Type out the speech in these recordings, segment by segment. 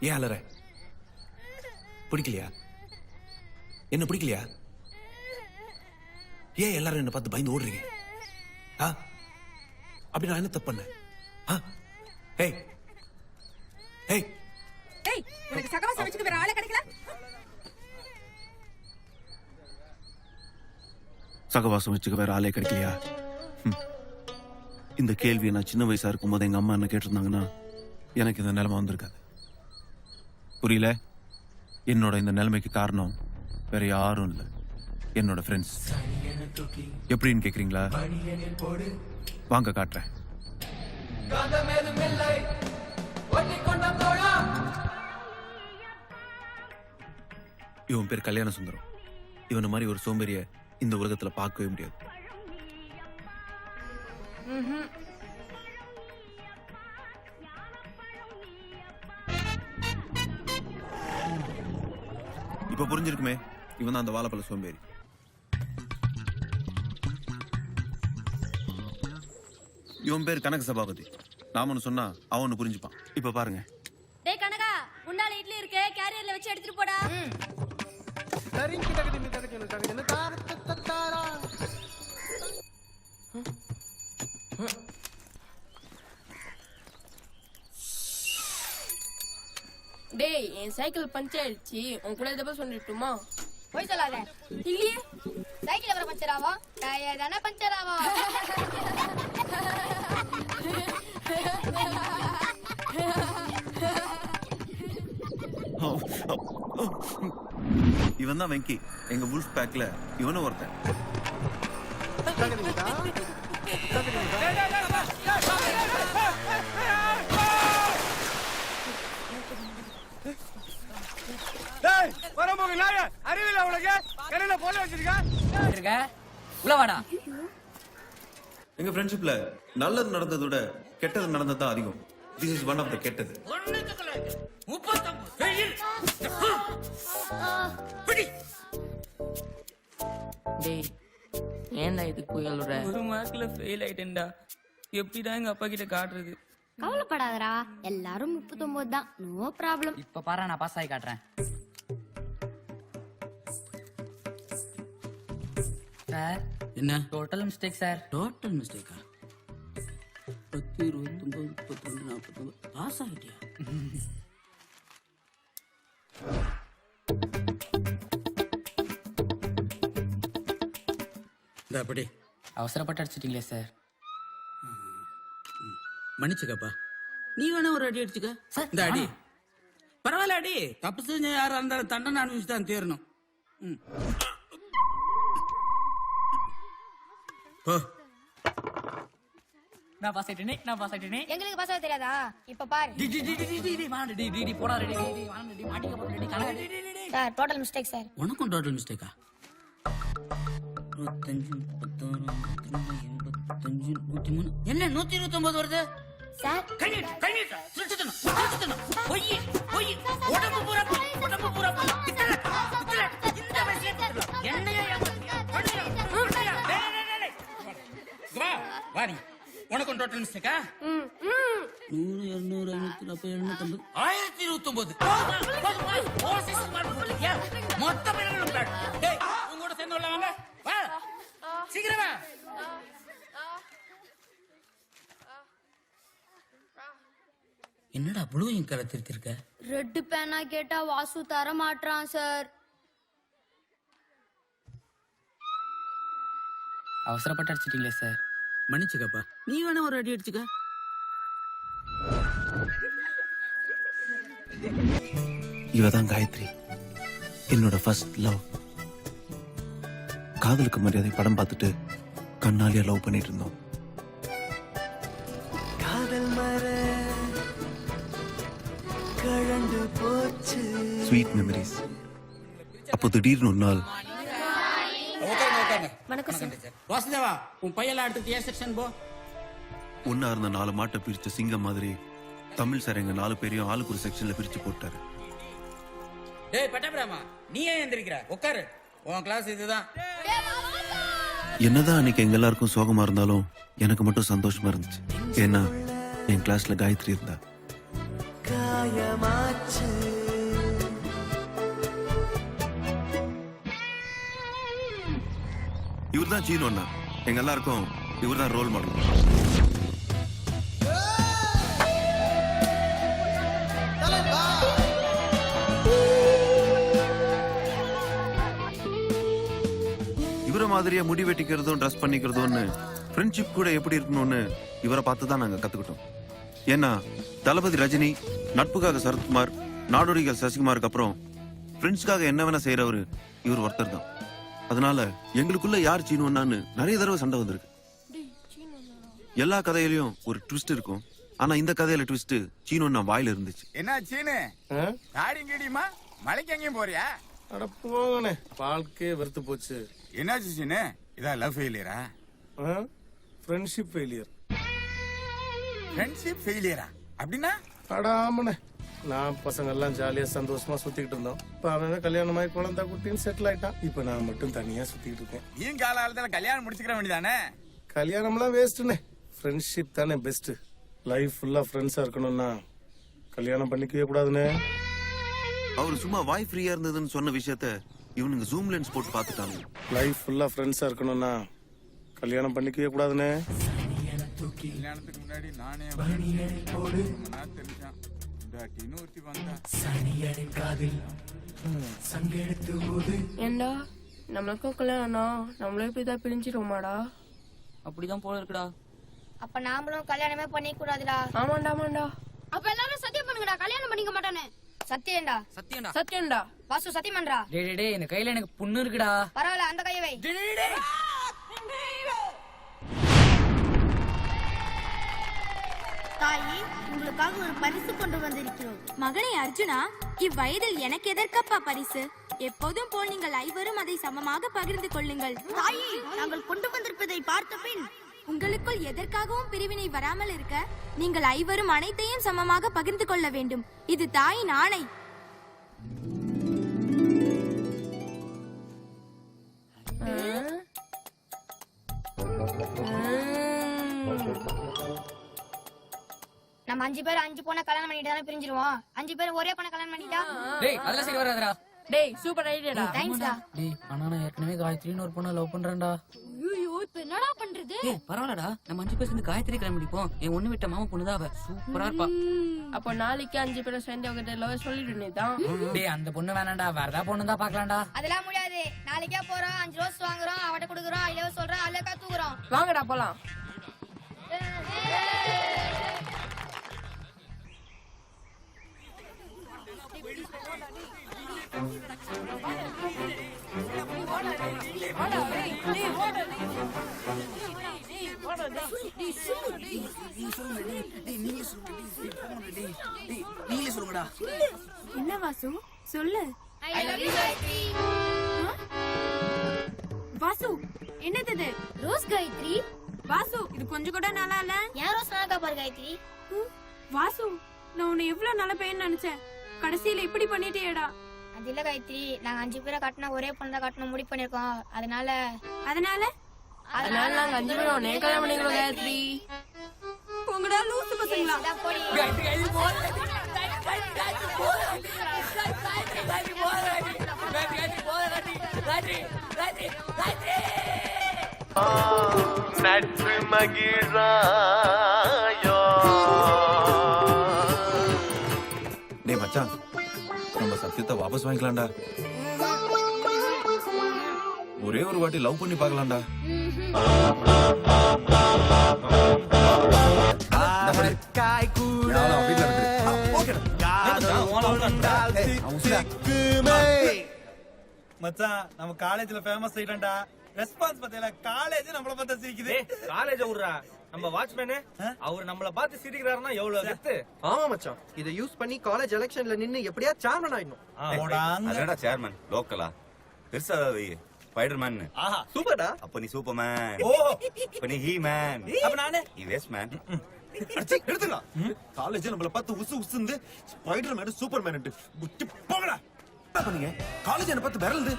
ஏன் அலற? பிடிக்கலையா? என்ன பிடிக்கலையா? ஏன் எல்லாரும் என்ன பார்த்து பயந்து ஓடுறீங்க? அப்படி நான் என்ன தப்பு பண்ணேன்? ஏய் ஏய் ஏய், உனக்கு சகவாசம் வச்சுக்க வேற ஆளே கிடைக்கல? சகவாசம் வச்சுக்க வேற ஆளே கிடைக்கலையா? இந்த கேள்வியை நான் சின்ன வயசா இருக்கும் போது எங்க அம்மா என்ன கேட்டிருந்தாங்கன்னா எனக்கு இந்த நிலைமை வந்திருக்காது. புரியல? என்னோட இந்த நிலைமைக்கு காரணம் வேற யாரும் இல்லை, என்னோட ஃப்ரெண்ட்ஸ். எப்படின்னு கேக்குறீங்களா? வாங்க காட்டுறேன். இவன் பேர் கல்யாண சுந்தரம். இவன மாதிரி ஒரு சோம்பேறிய இந்த உலகத்துல பார்க்கவே முடியாது. இப்ப புரிஞ்சிருக்குமே, இவன் தான் அந்த வாழைப்பழ சோம்பேறி. இவன் பேர் கனக சபாபதி. நாம ஒன்னு சொன்னா அவன் புரிஞ்சுப்பான். இப்ப பாருங்க. டேய் கனகா, முன்னால இட்லி இருக்கு, கேரியர்ல வச்சு எடுத்துட்டு போடா. டேய், என் சைக்கிள் பஞ்சர் ஆயிடுச்சு. உன் கூட இதை சொல்லிட்டுமா? போய் சொல்லாத. இல்லையே, சைக்கிள் எவ்வளவு பஞ்சர் ஆகும்? டயர் தானே பஞ்சர் ஆகும். இவன் தான் வெங்கி. எங்க வுல்ஃப் பேக்ல இவனும் ஒருத்தன். அறிவியல் உனக்கு என்ன போல வச்சிருக்க? உள்ள வாடா. எங்க ஃப்ரெண்ட்ஷிப்ல நல்லது நடந்ததை விட கெட்டது நடந்தது தான் அதிகம். This is one of the கெட்டது. டேய், ஏன்டா இதுக்கு போய் அழுற? ஒரு மார்க்ல ஃபெயில் ஆயிட்டேன்டா. எப்படிதான் எங்க அப்பா கிட்ட காட்டுறது? கவலைப்படாதடா, எல்லாரும் 39 தான். No problem. இப்ப பாரு, நான் பாஸ் ஆகி காட்டுறேன். சார், என்ன டோட்டல் மிஸ்டேக் சார். டோட்டல் மிஸ்டேக்கா? 10, 29, 32, 49 பாஸ் ஆகிட்டியா? அப்படி அவசரப்பட்டு அடிச்சிட்டீங்களே சார். மன்னிச்சுக்கப்பா. நீ வேணா ஒரு அடி அடிச்சுக்க. இந்த அடி பரவாயில்ல. அடி தப்பு செஞ்ச யாரா இருந்தாலும் தண்டனை அனுபவிச்சு தான் தேரணும். நான் பாஸ் ஆயிட்டேனே, நான் பாஸ் ஆயிட்டேனே. எங்களுக்கு பாஸ் ஆக தெரியாதா? இப்ப பாரு. போடா. Sir, total mistake sir. உனக்கும் டோட்டல் மிஸ்டேக்கா? 25, 36, 85, 103. என்ன 129 வருது சார்? உனக்கும் டோட்டல் மிஸ்டேக்கா? 100, 200, 540, 750, 1029. மொத்த உங்களோட சேர்ந்து வாங்க. வா சீக்கிரமா. என்னடா ப்ளூ இங்க் கலர் திருத்திருக்க? ரெட் பேனா கேட்டா வாசு தர மாட்டான் சார். அவசரப்பட்டு அடிச்சிட்டீங்களே சார். மன்னிச்சுக்கப்பா. நீ வேணா ஒரு அடி அடிச்சுக்க. இவதான் காயத்ரி, என்னோட ஃபர்ஸ்ட் லவ். காதலுக்கு மரியாதை படம் பார்த்துட்டு கண்ணாலியா லவ் பண்ணிட்டு இருந்தோம். Sweet memories. அப்போ திடீர்னு ஒரு நாள். வாசுதேவா, உன் பையெல்லாம் அடுத்து ஏ செக்ஷன் போ. ஒன்னா இருந்த 4 மாட்டை பிரிச்ச சிங்கம் மாதிரி தமிழ் சார் எங்க 4 பேரையும் ஆளுக்கு ஒரு செக்ஷன்ல பிரிச்சு போட்டாரு. டேய் பட்டாபிராமா, நீ ஏன் எந்திரிக்கிற? உட்காரு, உன் கிளாஸ் இதுதான். என்னதான் அன்னைக்கு எங்க எல்லாருக்கும் சோகமா இருந்தாலும் எனக்கு மட்டும் சந்தோஷமா இருந்துச்சு. ஏன்னா என் கிளாஸ்ல காயத்ரி இருந்தா. மாயமாச்சு. இவர்தான் சீனு அண்ணா. எங்க எல்லாருக்கும் இவர்தான் ரோல் மாடல். இவரை மாதிரியே முடி வெட்டிக்கிறதும் ட்ரெஸ் பண்ணிக்கிறதும்னு ஃப்ரெண்ட்ஷிப் கூட எப்படி இருக்கணும்னு இவரை பார்த்து தான் நாங்க கத்துக்கிட்டோம். ஏன்னா தளபதி ரஜினி, நட்புக்காக சரத்குமார், நாடோடிகள் சசிகுமாருக்கு அப்புறம் ஃப்ரெண்ட்ஸ்க்காக என்ன வேணா செய்யறவரு இவர் ஒருத்தர் தான். அதனால எங்களுக்குள்ள யார் சீனுவன்னான்னு நிறைய தடவை சண்டை வந்திருக்கு. எல்லா கதையிலயும் ஒரு ட்விஸ்ட் இருக்கும். ஆனா இந்த கதையில ட்விஸ்ட் சீனுவன்னா வாயில இருந்துச்சு. என்ன சீனு காடியும் கீடியுமா மலைக்கு எங்கேயும் போறியா? அட போங்கண்ணே, வாழ்க்கையே வெறுத்து போச்சு. என்னாச்சு சீனு? இதா லவ் ஃபெயிலியரா? Friendship failure. ஃப்ரெண்ட்ஷிப் ஃபெயிலியரா அப்படின்னா? அட ஆமாண்ணே, நான் பசங்க எல்லாம் ஜாலியா சந்தோஷமா சுத்திக்கிட்டு இருந்தோம். இப்ப அவன் கல்யாணமாயி குழந்தை குட்டின்னு செட்டில் ஆயிட்டான். இப்ப நான் மட்டும் தனியா சுத்திக்கிட்டு இருக்கேன். நீயும் காலத்துல கல்யாணம் முடிச்சுக்கிற வேண்டியதானே? கல்யாணம்லாம் வேஸ்ட்டுண்ணே, ஃப்ரெண்ட்ஷிப் தானே பெஸ்ட். லைஃப் ஃபுல்லா ஃப்ரெண்ட்ஸா இருக்கணும்னா கல்யாணம் பண்ணிக்கவே கூடாதுண்ணே. அவர் சும்மா வாய் ஃப்ரீயா இருந்ததுன்னு சொன்ன விஷயத்த இவனுங்க ஜூம் லென்ஸ் போட்டு பார்த்துட்டாங்க. லைஃப் ஃபுல்லா ஃப்ரெண்ட்ஸா இருக்கணும்னா கல்யாணம் பண்ணிக்கவே கூடாதுண்ணே. கல்யாணத்துக்கு முன்னாடி நானே தெரிஞ்சான் ஒருத்தி வந்தா. ஏண்டா நம்மளுக்கும் கல்யாணம் நம்மளே இப்படிதான் பிரிஞ்சிருவோமாடா? அப்படிதான் போல இருக்குடா. அப்ப நாமளும் கல்யாணமே பண்ணிக்க கூடாதுடா. ஆமாண்டா ஆமாண்டா. அப்ப எல்லாரும் சத்தியம் பண்ணுங்கடா, கல்யாணம் பண்ணிக்க மாட்டானே. சத்தியம்டா. சத்தியம்டா. சத்தியம்டா. வாசு சத்தியம் பண்றா. டேய் இந்த கையில எனக்கு புண்ணு இருக்குடா. பரவாயில்ல, அந்த கையை வை. தாயி, உங்களுக்காக ஒரு பரிசு கொண்டு வந்திருக்கிறோம். மகனே அர்ஜுனா, இவ்வயதில் எனக்கு எதற்கப்பா பரிசு? எப்போதும் போல் நீங்கள் ஐவரும் அதை சமமாக பகிர்ந்து கொள்ளுங்கள். தாயி, நாங்கள் கொண்டு வந்திருப்பதை பார்த்த பின் உங்களுக்குள் எதற்காகவும் பிரிவினை வராமல் இருக்க நீங்கள் ஐவரும் அனைத்தையும் சமமாக பகிர்ந்து கொள்ள வேண்டும். இது தாயின் ஆணை. நம்ம 5 பேர் 5 பொண்ணை கல்யாணம் பண்ணிட்டு தானே பிரிஞ்சிருவோம். 5 பேர் ஒரே பொண்ணை கல்யாணம் பண்ணிட்டா? டேய் அதெல்லாம் சரி வராதுடா. டேய் சூப்பர் ஐடியாடா. தேங்க்ஸ்டா. டேய் ஆனா நான் ஏற்கனவே காயத்ரின்னு ஒரு பொண்ணை லவ் பண்றேன்டா. ஐயோ, இப்ப என்னடா பண்றது? டேய் பரவாயில்லடா, நம்ம 5 பேர் சேர்ந்து காயத்ரி கிளம்பி முடிப்போம். என் ஒண்ணு விட்ட மாமா பொண்ணுதான் அவ. சூப்பரா இருப்பா. அப்போ நாளைக்கு 5 பேரை சேர்ந்து அவங்க லவ் சொல்லிட்டு தான். டேய் அந்த பொண்ணு வேணாம்டா, வேற ஏதாவது பொண்ணு தான் பாக்கலாம்டா. அதெல்லாம் முடியாது. நாளைக்கே போறோம், 5 ரோஸ் வாங்குறோம், அவட்ட குடுக்குறோம், ஐ லவ் சொல்றோம், அழகா தூக்குறோம். வாங்கடா போலாம். என்ன வாசு, சொல்லு. I love you Gayathri. Vasu, என்னது இது? ரோஸ் காயத்ரி. வாசு, இது கொஞ்சம் கூட நல்லா இல்ல. ஏன் ரோஸ் நல்லா பாரு காயத்ரி. வாசு, நான் உன்னை எவ்வளவு நல்ல பையன் நினைச்சேன், கடைசியில இப்படி பண்ணிட்டேடா. அது இல்ல காயத்ரி, நாங்க 5 பேரை காட்டினா ஒரே பொண்ணு தான் காட்டணும் முடிவு பண்ணிருக்கோம். அதனால அதனால நாங்க 5 பேரும் ஒண்ணே கல்யாணம் பண்ணிக்கிறோம் காயத்ரி. உங்கடா லூசு பசங்களா. இதான் போடி. நட்பு மகிழாயோ. டேய் மச்சான், நம்ம சத்தியத்தை வாபஸ் வாங்கிக்கலாம்டா. ஒரே ஒரு வாட்டி லவ் பண்ணி பார்க்கலாம்டா. காய் கூட மச்சான், நம்ம காலேஜ்ல ஃபேமஸ் ஆயிட்டோம்டா. ரெஸ்பான்ஸ் பத்தியில காலேஜ் நம்மள பார்த்து சிரிக்குது. காலேஜ் விடுறா, நம்ம வாட்ச்மேன் அவர் நம்மள பார்த்து சிரிக்கிறாருன்னா எவ்வளவு கெத்து. ஆமா மச்சான், இத யூஸ் பண்ணி காலேஜ் எலெக்ஷன்ல நின்னு எப்படியா சேர்மன் ஆயிடணும். அதடா சேர்மன் லோக்கலா பெருசா ஸ்பைடர்மேன். ஆஹா சூப்பர்டா. அப்ப நீ சூப்பர்மேன். ஓ அப்ப நீ ஹீ மேன். அப்ப நானே நீ வேஸ்ட் மேன். எடுத்துக்கலாம். காலேஜ் நம்மள பார்த்து உசு உசுந்து ஸ்பைடர் மேன் சூப்பர் மேன் குட்டி போங்கடா. என்ன பண்ணீங்க? காலேஜ் என்ன பார்த்து விரல்து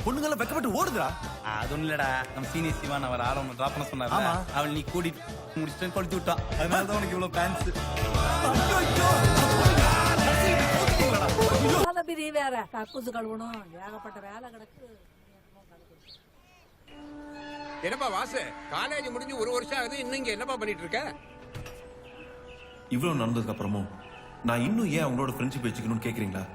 பொண்ணுங்கள வெக்கப்பட்டு ஓடுதுடா. அது ஒண்ணு இல்லடா, நம்ம சீனியர் சிவான் அவர் ஆரம்பம் டிராப் பண்ண சொன்னாரு. அவள் நீ கூட்டிட்டு முடிச்சுட்டு கொளுத்தி விட்டான். அதனால தான் உனக்கு இவ்வளவு ஃபேன்ஸ். கிளம்பி நீ வேற கக்கூசு கழுவணும் ஏகப்பட்ட வேலை கிடக்கு. என்னப்பா வாசு, காலேஜ் முடிஞ்சு 1 வருஷம் ஆகுது, இன்னும் இங்க என்னப்பா பண்ணிட்டு இருக்க? இவ்வளவு நடந்ததுக்கு அப்புறமும் நான் இன்னும் ஏன் அவங்களோட ஃப்ரெண்ட்ஷிப் வச்சுக்கணும்னு கேக்குறீங்களா?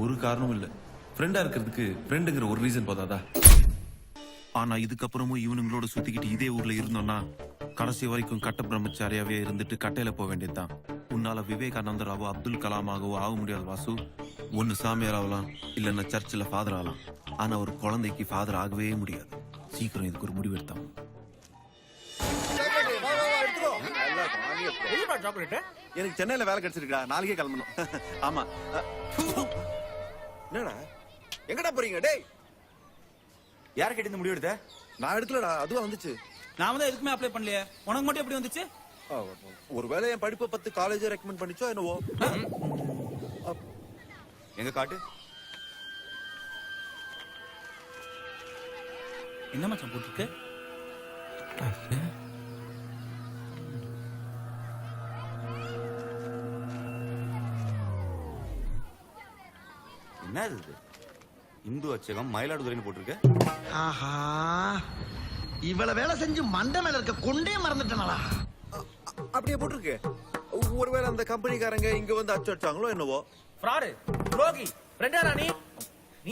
ஒரு காரணமும் இல்ல. ஃப்ரெண்டா இருக்கிறதுக்கு ஃப்ரெண்டுங்கிற ஒரு ரீசன் போதாதா? ஆனா இதுக்கப்புறமும் இவனுங்களோட சுத்திக்கிட்டு இதே ஊர்ல இருந்தோம்னா கடைசி வரைக்கும் கட்ட பிரம்மச்சாரியாவே இருந்துட்டு கட்டையில போக வேண்டியதுதான். உன்னால விவேகானந்தராவோ அப்துல் கலாமாகவோ ஆக முடியாது வாசு. ஒன்னு சாமியார் ஆகலாம், இல்லைன்னா சர்ச்சில் ஃபாதர் ஆகலாம். ஆனா ஒரு குழந்தைக்கு ஃபாதர் ஆகவே முடியாது. சீக்கிரம் இதுக்கு ஒரு முடிவு எடுத்தான். எனக்கு சென்னையில வேலை கிடைச்சிருக்கா, நாளைக்கே கிளம்பணும். ஆமா. என்னடா எங்கடா போறீங்க? டேய், யார கேட்டு இந்த முடிவு எடுத்த? நான் எடுக்கலடா, அதுவா வந்துச்சு. நாம தான் எதுக்குமே அப்ளை பண்ணலையே, உனக்கு மட்டும் எப்படி வந்துச்சு? ஒருவேளை என் படிப்பை பத்தி காலேஜ் ரெக்கமெண்ட் பண்ணிச்சோ என்னவோ. எங்க காட்டு. என்ன மச்சான் போட்டுருக்கு? என்ன இது? இந்து அச்சகம் மயிலாடுதுறைன்னு போட்டிருக்க. ஆஹா, இவ்வளவு வேலை செஞ்சு மண்டை மேல இருக்க கொண்டே மறந்துட்டனடா. அப்படியே போட்டிருக்கு. ஒருவேளை அந்த கம்பெனிக்காரங்க இங்க வந்து அச்சு அடிச்சாங்களோ என்னவோ. ஃப்ராடு, துரோகி, ஃப்ரெண்டா நீ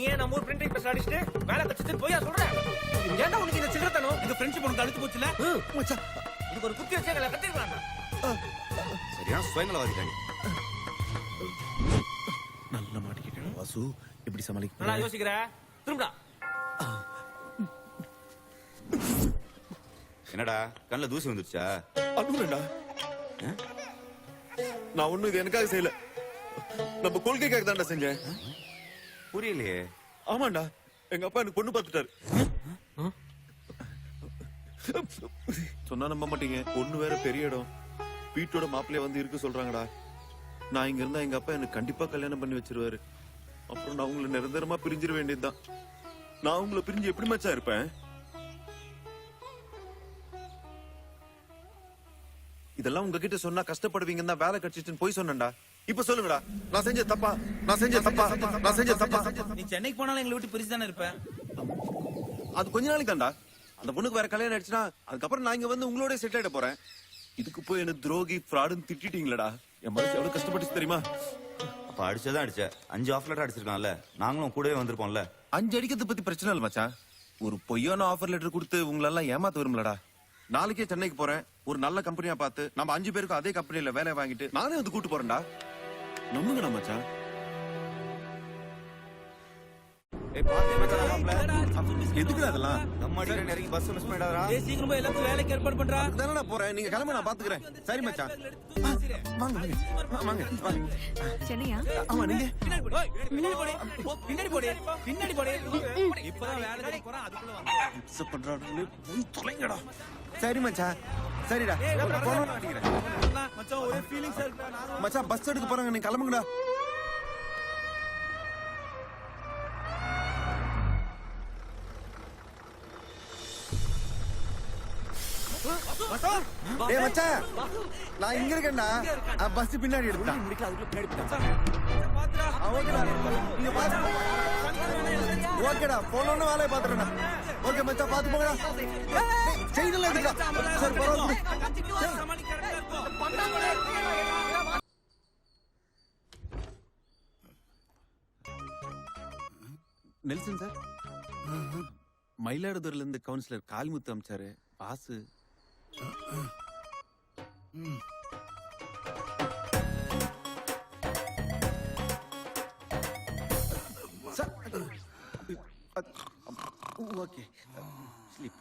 ஏன் நம்ம ஊர் பிரிண்டிங் பிரஸ் அடிச்சிட்டு வேலை கச்சிட்டு போயா சொல்ற? ஏன்டா உனக்கு இந்த சில்லறத்தனம்? இந்த ஃப்ரெண்ட்ஷிப் உனக்கு அழுத்து போச்சுல? மச்சான், இதுக்கு ஒரு குத்தி வச்சே எங்களை கத்திருக்கலாம்டா. சரியான சுயநலவாதிட்டாங்க. நல்ல மாட்டிக்கிட்டேன் வாசு. எப்படி சமாளிக்க? நான் யோசிக்கிறேன். திரும்படா. என்னடா கண்ணுல தூசி வந்துருச்சா? அழுகுறேன்டா. நான் ஒண்ணும் இது எனக்காக செய்யல, நம்ம கொள்கைக்காக தான்டா செஞ்சேன். புரியலையே. ஆமாண்டா, எங்க அப்பா எனக்கு பொண்ணு பார்த்துட்டாரு. சொன்னா நம்ப மாட்டீங்க, பொண்ணு வேற பெரிய இடம், வீட்டோட மாப்பிள்ளைய வந்து இருக்க சொல்றாங்கடா. நான் இங்க இருந்தா எங்க அப்பா எனக்கு கண்டிப்பா கல்யாணம் பண்ணி வச்சிருவாரு. அப்புறம் நான் உங்களை நிரந்தரமா பிரிஞ்சிட வேண்டியதுதான். நான் உங்களை பிரிஞ்சு எப்படி மச்சா இருப்பேன்? இதெல்லாம் உங்ககிட்ட சொன்னா கஷ்டப்படுவீங்கன்னா வேலை கிடைச்சிச்சுன்னு போய் சொன்னேன்டா. இப்ப சொல்லுங்கடா, நான் செஞ்ச தப்பா? நான் செஞ்ச தப்பா? நான் செஞ்ச தப்பா? நீ சென்னைக்கு போனாலும் எங்களை விட்டு பிரிச்சு தானே இருப்ப. அது கொஞ்ச நாளைக்கு தான்டா. அந்த பொண்ணுக்கு வேற கல்யாணம் ஆயிடுச்சுன்னா அதுக்கப்புறம் நான் இங்க வந்து உங்களோட செட் ஆயிட போறேன். இதுக்கு போய் என்ன துரோகி ஃப்ராடுன்னு திட்டிட்டீங்களடா. என் மனசு எவ்வளவு கஷ்டப்பட்டுச்சு தெரியுமா? அப்ப அடிச்சதான் அடிச்ச. 5 ஆஃப் லெட்டர் அடிச்சிருக்கான்ல, நாங்களும் கூடவே வந்திருப்போம்ல. 5 அடிக்கிறது பத்தி பிரச்சனை இல்ல மச்சான். ஒரு பொய்யான ஆஃபர் லெட்டர் கொடுத்து உங்களெல்லாம் ஏமாத்த வரும்லடா. நாளைக்கே சென்னைக்கு போறேன், ஒரு நல்ல கம்பெனியா பார்த்து நம்ம 5 பேருக்கும் அதே கம்பெனில வேலை வாங்கிட்டு நானே வந்து கூட்டு போறேன்டா. நம்புங்கடா மச்சான். எதுக்குடா அதெல்லாம்? நம்ம அடிக்கிற இறங்கி பஸ் மிஸ் பண்ணிடாதடா. சீக்கிரம் போய் எல்லாத்துக்கும் வேலைக்கு ஏற்பாடு பண்றா. தானடா போறேன், நீங்க கிளம்ப, நான் பாத்துக்கிறேன். சரி மச்சான், வாங்க வாங்க வாங்க. சென்னையா? ஆமா, நீங்க பின்னாடி போடு. இப்பதான் வேலை தேடி போறான், அதுக்குள்ள வந்து பண்றாங்களே, போய் தொலைங்கடா. சரி மச்சான், சரிடா, போன் அடிக்கிறேன். மச்சான் ஒரே ஃபீலிங்ஸா இருக்குடா. மச்சான் பஸ் எடுக்க போறாங்க, நீங்க கிளம்புங்கடா. டேய் மச்சான், நான் இங்க இருக்கேன்டா. பஸ் பின்னாடி எடுத்தான். ஓகேடா, போனோன்னு வேலையை பாத்துறேன்டா. ஓகே மச்சான், பாத்து போங்கடா. செய்தல எடுக்கா. சரி பரவாயில்ல. நெல்சன் சார், மயிலாடுதுறையில இருந்து கவுன்சிலர் காளிமுத்து அமிச்சாரு. Boss okay. ஸ்லீப்.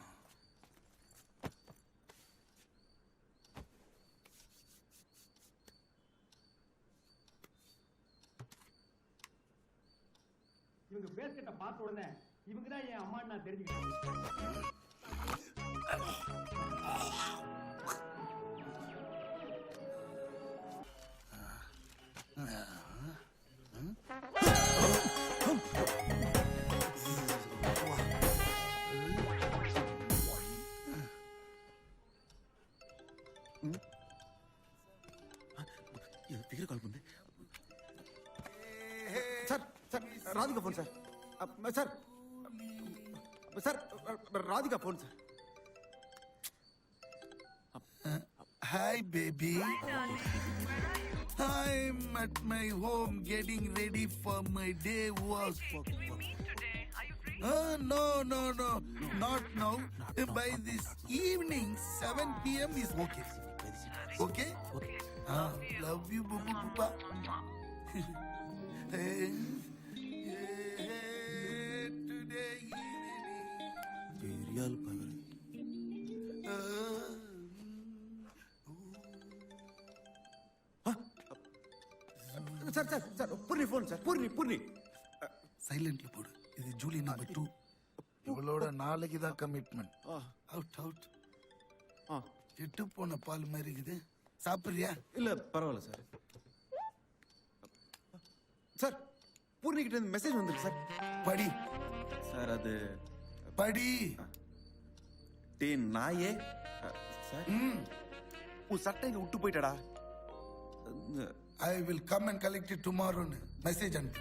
இவங்க பேஸ்கட்ட பார்த்த உடனே இவங்க தான் என் அம்மா நான் தெரிஞ்சுக்கிட்டேன். திகிர கால் பண்ணு sir. Sir Radhika phone sir. Sir sir Radhika phone sir. Hi, baby. I'm at my home getting ready for my day work. No, not now. By this evening, 7 p.m. is okay. Okay? Love you, boo boo boo. Today evening. பெரியால் power. Sir sir sir Poorni phone sir. Poorni சைலண்ட்ல போடு. இது Julie number 2. இவளோட நாளைக்கு தான் commitment. Out. கெட்டு போன பால் மாதிரி இருக்குது. சாப்பிடுறியா? இல்ல பரவாயில்ல சார். சார் பூர்ணி கிட்ட இருந்து மெசேஜ் வந்திருக்கு சார். படி சார். அது படி. டே நாயே சார், உன் சட்டை இங்க விட்டு போயிட்டடா. I will come and collect it டுமாரோன்னு மெசேஜ் அனுப்பு.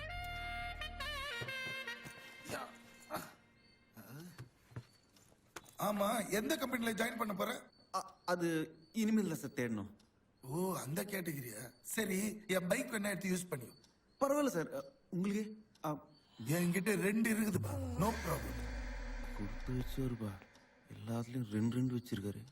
ஆமா, எந்த கம்பெனில ஜாயின் பண்ண போற? அது இனிமேல் தான் சார் தேடணும். ஓ, அந்த கேட்டகிரியா? சரி, என் பைக் வேணா எடுத்து யூஸ் பண்ணியோ. பரவாயில்ல சார். உங்களுக்கு என்கிட்ட 2 இருக்குதுப்பா. No problem. கொடுத்து வச்சுருப்பா. எல்லாத்துலயும் 2 வச்சிருக்காரு.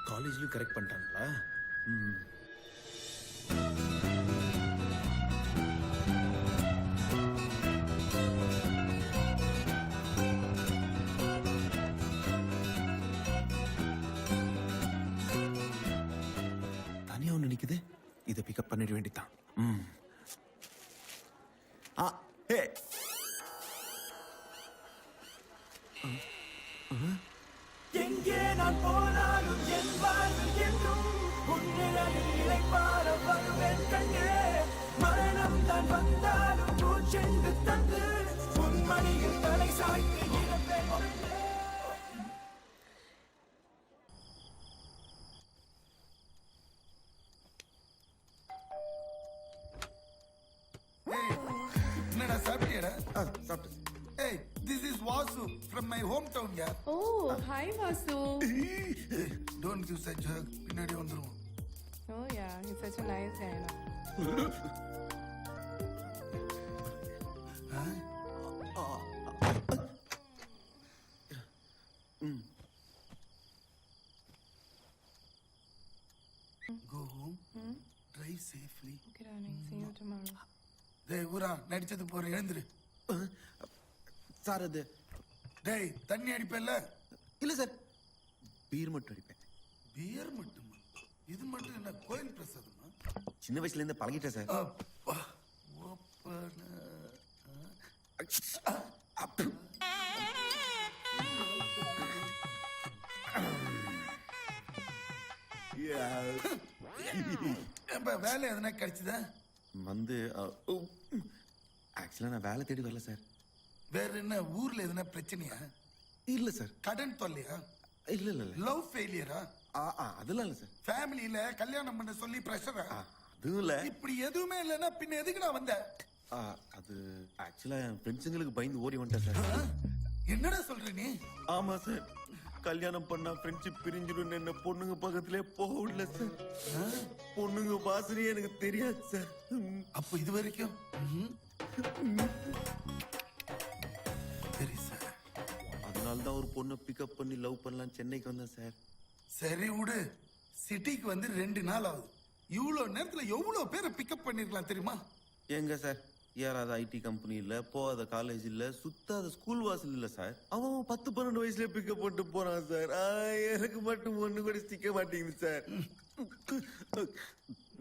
காலேஜ்லயும் கரெக்ட் பண்ணிட்டாங்களா? தனியா ஒண்ணு நிக்குது. இதை பிக்கப் பண்ணிட வேண்டியதான். எங்கே நான் போனாலும் என் வாழ்வில் என்றும் உன்னிலையில் இளைப்பாற வருவேன் கண்ணே. மரணம் தான் வந்தாலும் மூச்சென்று தந்து உன் மடியில் தலை சாய்த்து இறப்பேன். என்னடா சாப்பிட்டியாடா? சாப்பிட்டு. Hey, this is Vasu from my hometown, yeah. Oh, hi Vasu. Don't give such a பின்னாடி வந்துரும். Oh yeah, he's such a nice guy. Go home. Drive safely. Okay, darling. See you tomorrow. டேய் ஊரா, நடிச்சது போற, எழுந்துரு. Sir அது. டேய், தண்ணி அடிப்பேல்ல? இல்ல சார், பீர் மட்டும் அடிப்பேன். பீர் மட்டுமா? இது மட்டும் என்ன கோயில் பிரசாதமா? சின்ன வயசுல இருந்து பழகிட்டேன் சார். அப்பா, ஓப்பன. வேலை எதனா கிடைச்சதா? வந்து ஆக்சுவலா நான் வேலை தேடி வரல சார். வேற என்ன, ஊர்ல எதனா பிரச்சனையா? இல்ல சார். கடன் தொல்லையா? இல்ல இல்ல. லவ் ஃபெயிலியரா? அதெல்லாம் இல்ல சார். ஃபேமிலியில கல்யாணம் பண்ண சொல்லி பிரஷரா? அதுவும் இல்ல. இப்படி எதுவுமே இல்லைன்னா பின்ன எதுக்கு நான் வந்த? அது ஆக்சுவலா என் ஃப்ரெண்ட்ஸுங்களுக்கு பயந்து ஓடி வந்துட்டேன் சார். என்னடா சொல்ற நீ? ஆமா சார். கல்யாணம் பண்ணா ஃப்ரெண்ட்ஷிப் பிரிஞ்சிடும் என்ன பொண்ணுங்க பக்கத்திலே போக விடல சார். பொண்ணுங்க வாசனையே எனக்கு தெரியாது சார். அப்போ இது வரைக்கும் சரி சார். அதனாலதான் ஒரு பொண்ணை பிக்கப் பண்ணி லவ் பண்ணலாம் சென்னைக்கு வந்தேன் சார். சரி விடு, சிட்டிக்கு வந்து 2 நாள் ஆகுது. இவ்வளவு நேரத்துல எவ்வளவு பேரை பிக்கப் பண்ணிருக்கலாம் தெரியுமா? எங்க சார், ஏறாத ஐடி கம்பெனி இல்ல, போகாத காலேஜ் இல்ல, சுத்தாத ஸ்கூல் வாசல் இல்ல சார். அவன் 10-12 வயசுல பிக்கப் பண்ணிட்டு போறான் சார். எனக்கு மட்டும் ஒண்ணு கூட சிக்க மாட்டேங்குது சார்.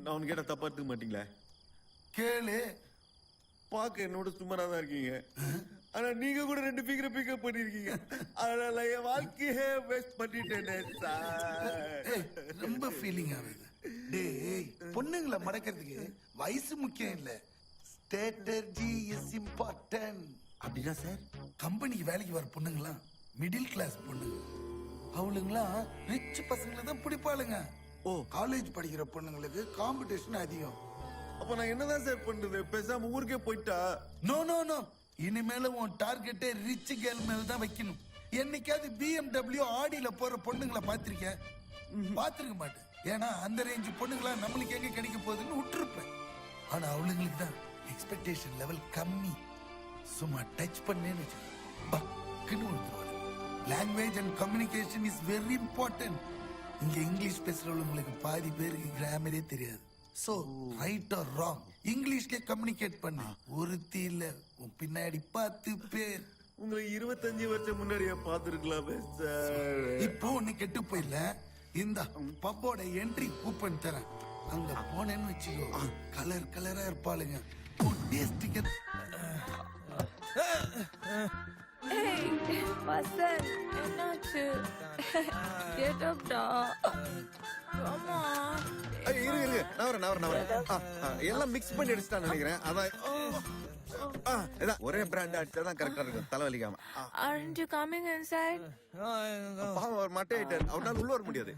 நான் உனக்கு கேட்ட தப்பா எடுத்துக்க மாட்டீங்களா? கேளு. பாக்க என்னோட சும்மாரா தான் இருக்கீங்க, ஆனா நீங்க கூட 2 ஃபிகரை பிக்கப் பண்ணிருக்கீங்க. அதனால என் வாழ்க்கையே வேஸ்ட் பண்ணிட்டேனே சார். ரொம்ப ஃபீலிங் ஆகுது. டேய், பொண்ணுங்களை மடக்கிறதுக்கு வயசு முக்கியம் இல்ல, ஸ்ட்ராட்டஜி இஸ் இம்பார்ட்டன்ட். அப்படின்னா சார், கம்பெனிக்கு வேலைக்கு வர பொண்ணுங்களாம் மிடில் கிளாஸ் பொண்ணுங்க, அவளுங்களாம் ரிச் பசங்களை தான் பிடிப்பாளுங்க. ஓ, காலேஜ் படிக்கிற பொண்ணுங்களுக்கு காம்படிஷன் அதிகம். அப்ப நான் என்னதான் சார் பண்றது? பேசாம ஊருக்கே போயிட்டா? நோ நோ நோ, இனிமேல உன் டார்கெட்டே ரிச் கேர்ள் மேல தான் வைக்கணும். என்னைக்காவது BMW ஆடியில போற பொண்ணுங்களை பாத்திருக்கேன்? பாத்திருக்க மாட்டேன். ஏன்னா அந்த ரேஞ்சு பொண்ணுங்களா நம்மளுக்கு எங்க கிடைக்க போகுதுன்னு விட்டுருப்பேன். ஆனா அவளுங்களுக்கு தான் எக்ஸ்பெக்டேஷன் லெவல் கம்மி. சும்மா டச் பண்ணேன்னு பக்குன்னு விட்டுருவாங்க. Language and communication is very important. இங்க இங்கிலீஷ் பேசுறவங்களுக்கு பாதி பேருக்கு கிராமரே தெரியாது. சோ ரைட் ஆர் ராங் இங்கிலீஷ்ல கம்யூனிகேட் பண்ணு. ஒருத்தி இல்ல, உன் பின்னாடி 10 பேர். உங்களை 25 வருஷம் முன்னாடியே பாத்துருக்கலாமே சார். இப்போ ஒண்ணு கெட்டு போயில. இந்த பப்போட என்ட்ரி கூப்பன் தரேன், அங்க போனேன்னு வச்சுக்கோ, கலர் கலரா இருப்பாளுங்க. என்னாச்சு? Get up டா. Come on. இரு நான் வரேன். எல்லாம் மிக்ஸ் பண்ணி அடிச்சுட்டான்னு நினைக்கிறேன். அதான் ஒரே பிராண்ட் அடிச்சாதான் கரெக்டா இருக்கும், தலைவலிக்காம. Aren't you coming inside? பாவம், அவர் மட்டை ஆயிட்டார், அவரால் உள்ள வர முடியாது.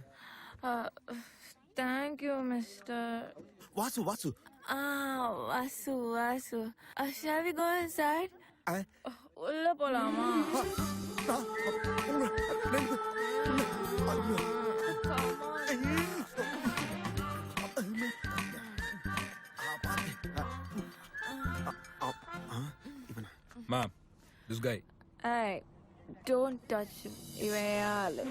Thank you, mister. Vasu Vasu. Shall we go inside? உள்ள போலாமா? Mom, this guy. Hey, don't touch him. இவன் யாரு?